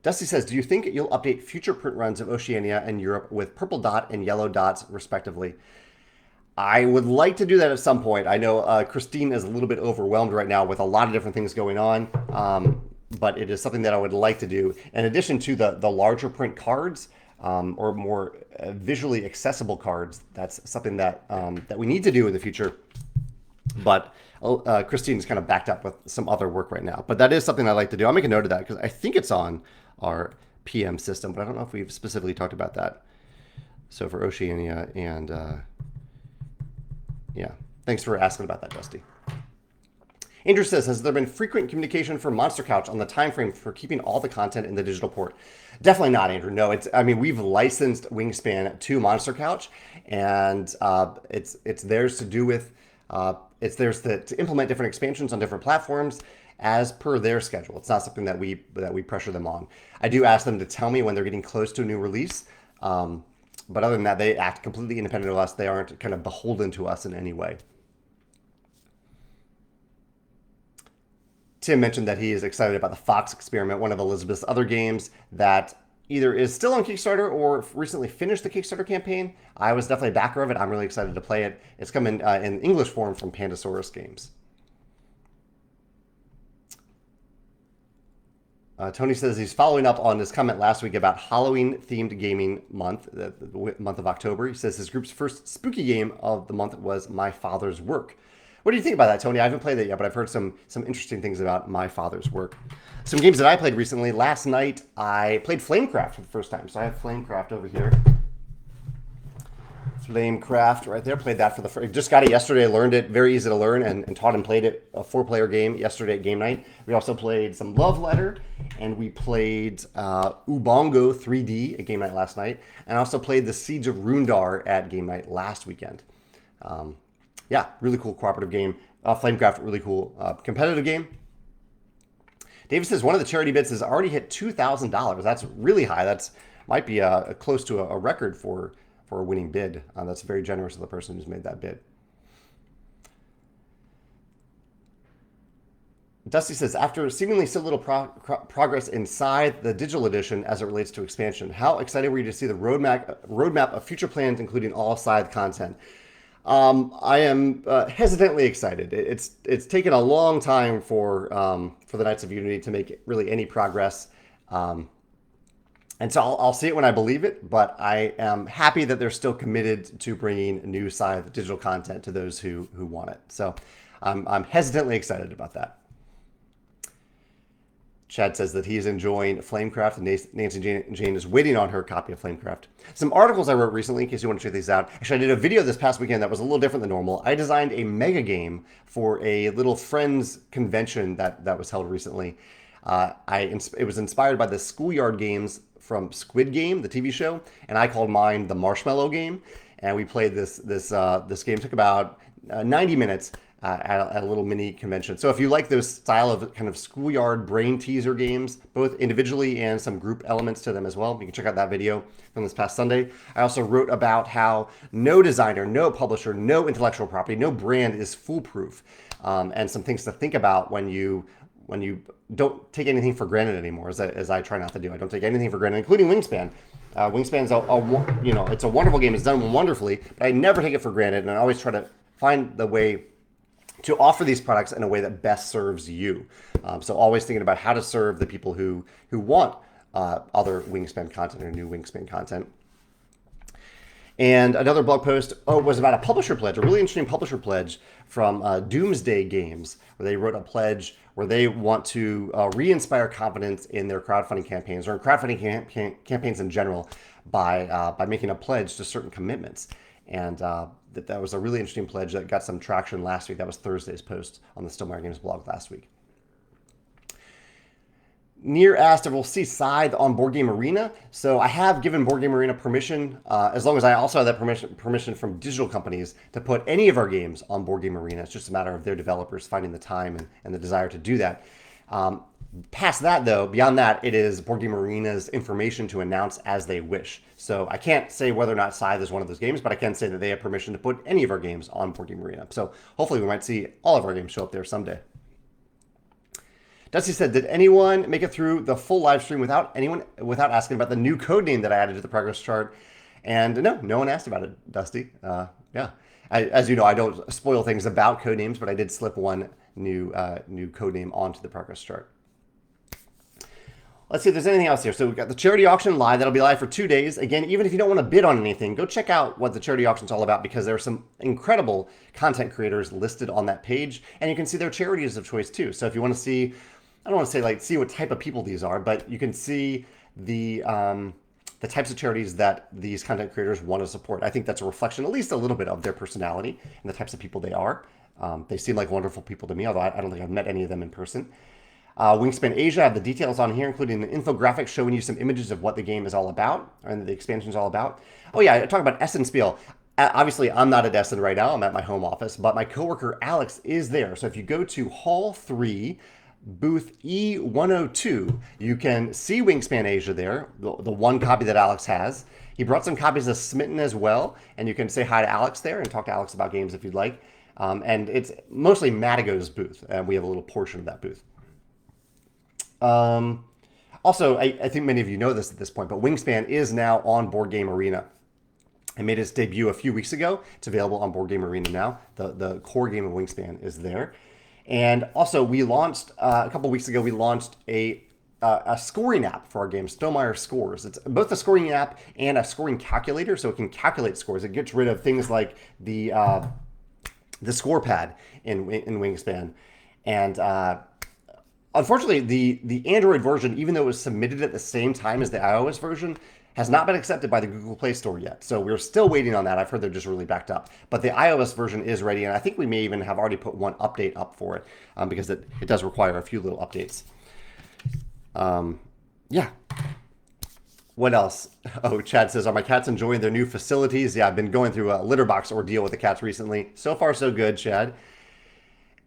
Dusty says, do you think you'll update future print runs of Oceania and Europe with purple dot and yellow dots, respectively? I would like to do that at some point. I know Christine is a little bit overwhelmed right now with a lot of different things going on, but it is something that I would like to do. In addition to the larger print cards, or more visually accessible cards, that's something that we need to do in the future. But Christine's kind of backed up with some other work right now. But that is something I'd like to do. I'll make a note of that because I think it's on our PM system, but I don't know if we've specifically talked about that. So for Oceania and yeah, thanks for asking about that, Dusty. Andrew says, has there been frequent communication from Monster Couch on the time frame for keeping all the content in the digital port? Definitely not, Andrew. No, we've licensed Wingspan to Monster Couch, and it's theirs to do with it's theirs to implement different expansions on different platforms as per their schedule. It's not something that we pressure them on. I do ask them to tell me when they're getting close to a new release, but other than that, they act completely independent of us. They aren't kind of beholden to us in any way. Tim mentioned that he is excited about the Fox Experiment, one of Elizabeth's other games that either is still on Kickstarter or recently finished the Kickstarter campaign. I was definitely a backer of it. I'm really excited to play it. It's coming in English form from Pandasaurus Games. Tony says he's following up on his comment last week about Halloween-themed gaming month, the month of October. He says his group's first spooky game of the month was My Father's Work, What do you think about that, Tony? I haven't played it yet, but I've heard some interesting things about my father's work. Some games that I played recently. Last night, I played Flamecraft for the first time. So I have Flamecraft over here. Flamecraft right there. Played that for the first. Just got it yesterday. Learned it. Very easy to learn, and taught and played it. A 4-player game yesterday at game night. We also played some Love Letter, and we played Ubongo 3D at game night last night, and also played the Siege of Rundar at game night last weekend. Yeah, really cool cooperative game. Flamecraft, really cool competitive game. David says one of the charity bits has already hit $2,000. That's really high. That's might be close to a record for a winning bid. That's very generous of the person who's made that bid. Dusty says, after seemingly so little progress inside the digital edition as it relates to expansion, how excited were you to see the roadmap of future plans, including all Scythe content? I am hesitantly excited. It's taken a long time for the Knights of Unity to make really any progress. And so I'll see it when I believe it, but I am happy that they're still committed to bringing new Scythe digital content to those who want it. So I'm hesitantly excited about that. Chad says that he's enjoying Flamecraft, and Nancy Jane is waiting on her copy of Flamecraft. Some articles I wrote recently, in case you want to check these out. Actually, I did a video this past weekend that was a little different than normal. I designed a mega game for a little Friends convention that was held recently. It was inspired by the schoolyard games from Squid Game, the TV show, and I called mine the Marshmallow Game. And we played this game. Took about 90 minutes. At a little mini convention. So if you like those style of kind of schoolyard brain teaser games, both individually and some group elements to them as well, you can check out that video from this past Sunday. I also wrote about how no designer, no publisher, no intellectual property, no brand is foolproof, and some things to think about when you don't take anything for granted anymore, as I try not to do. I don't take anything for granted, including Wingspan. Wingspan's it's a wonderful game. It's done wonderfully, but I never take it for granted, and I always try to find the way to offer these products in a way that best serves you. So always thinking about how to serve the people who want other Wingspan content or new Wingspan content. And another blog post was about a publisher pledge, a really interesting publisher pledge from Doomsday Games, where they wrote a pledge where they want to re-inspire confidence in their crowdfunding campaigns, or in crowdfunding campaigns in general, by making a pledge to certain commitments. And that was a really interesting pledge that got some traction last week. That was Thursday's post on the Stonemaier Games blog last week. Near asked if we'll see Scythe on Board Game Arena. So I have given Board Game Arena permission, as long as I also have that permission from digital companies to put any of our games on Board Game Arena. It's just a matter of their developers finding the time and the desire to do that. Past that, though, beyond that, it is Board Game Arena's information to announce as they wish. So I can't say whether or not Scythe is one of those games, but I can say that they have permission to put any of our games on Board Game Arena. So hopefully we might see all of our games show up there someday. Dusty said, did anyone make it through the full live stream without asking about the new code name that I added to the progress chart? And no one asked about it, Dusty. Yeah. As you know, I don't spoil things about code names, but I did slip one new code name onto the progress chart. Let's see if there's anything else here. So we've got the charity auction live. That'll be live for 2 days. Again, even if you don't want to bid on anything, go check out what the charity auction is all about, because there are some incredible content creators listed on that page, and you can see their charities of choice too. So if you want to see, I don't want to say like see what type of people these are, but you can see the types of charities that these content creators want to support. I think that's a reflection, at least a little bit, of their personality and the types of people they are. They seem like wonderful people to me, although I don't think I've met any of them in person. Wingspan Asia, I have the details on here, including an infographic showing you some images of what the game is all about and the expansion is all about. Oh yeah, I talk about Essen Spiel. Obviously, I'm not at Essen right now. I'm at my home office, but my coworker Alex is there. So if you go to Hall 3, booth E102, you can see Wingspan Asia there, the one copy that Alex has. He brought some copies of Smitten as well, and you can say hi to Alex there and talk to Alex about games if you'd like. And it's mostly Madigo's booth, and we have a little portion of that booth. Also, I think many of you know this at this point, but Wingspan is now on Board Game Arena. It made its debut a few weeks ago. It's available on Board Game Arena now. The core game of Wingspan is there. And also, we launched, a couple weeks ago, we launched a scoring app for our game, Stonemaier Scores. It's both a scoring app and a scoring calculator, so it can calculate scores. It gets rid of things like the the score pad in Wingspan. And unfortunately, the Android version, even though it was submitted at the same time as the iOS version, has not been accepted by the Google Play Store yet. So we're still waiting on that. I've heard they're just really backed up. But the iOS version is ready, and I think we may even have already put one update up for it because it does require a few little updates. Yeah. What else? Oh, Chad says, are my cats enjoying their new facilities? Yeah, I've been going through a litter box ordeal with the cats recently. So far, so good, Chad.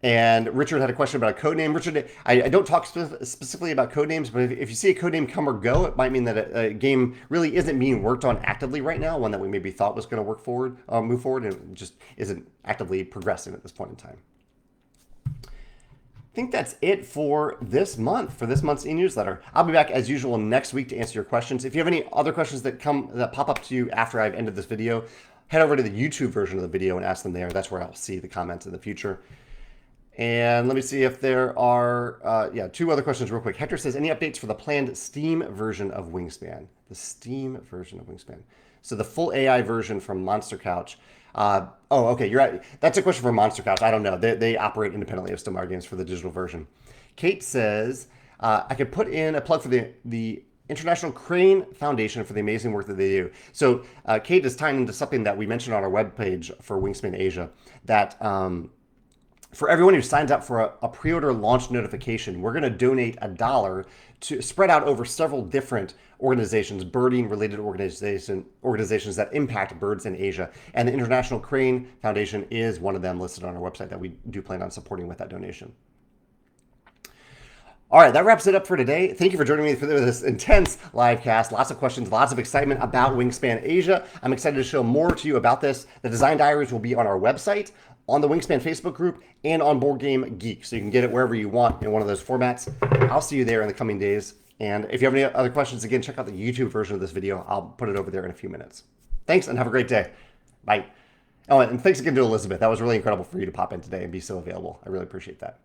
And Richard had a question about a code name. Richard, I don't talk specifically about code names, but if you see a code name come or go, it might mean that a game really isn't being worked on actively right now, one that we maybe thought was going to move forward, and just isn't actively progressing at this point in time. I think that's it for this month, for this month's e-newsletter. I'll be back as usual next week to answer your questions. If you have any other questions that pop up to you after I've ended this video, head over to the YouTube version of the video and ask them there. That's where I'll see the comments in the future. And let me see if there are, two other questions real quick. Hector says, any updates for the planned Steam version of Wingspan? The Steam version of Wingspan. So the full AI version from Monster Couch. Okay, you're right. That's a question for Monster Couch. I don't know. They operate independently of Stomar Games for the digital version. Kate says, I could put in a plug for the International Crane Foundation for the amazing work that they do. So Kate is tying into something that we mentioned on our webpage for Wingspan Asia, that for everyone who signs up for a pre-order launch notification, we're going to donate $1 to spread out over several different organizations, birding-related organizations that impact birds in Asia. And the International Crane Foundation is one of them listed on our website that we do plan on supporting with that donation. All right, that wraps it up for today. Thank you for joining me for this intense live cast. Lots of questions, lots of excitement about Wingspan Asia. I'm excited to show more to you about this. The design diaries will be on our website, on the Wingspan Facebook group, and on Board Game Geek. So you can get it wherever you want in one of those formats. I'll see you there in the coming days. And if you have any other questions, again, check out the YouTube version of this video. I'll put it over there in a few minutes. Thanks, and have a great day. Bye. Oh, and thanks again to Elizabeth. That was really incredible for you to pop in today and be so available. I really appreciate that.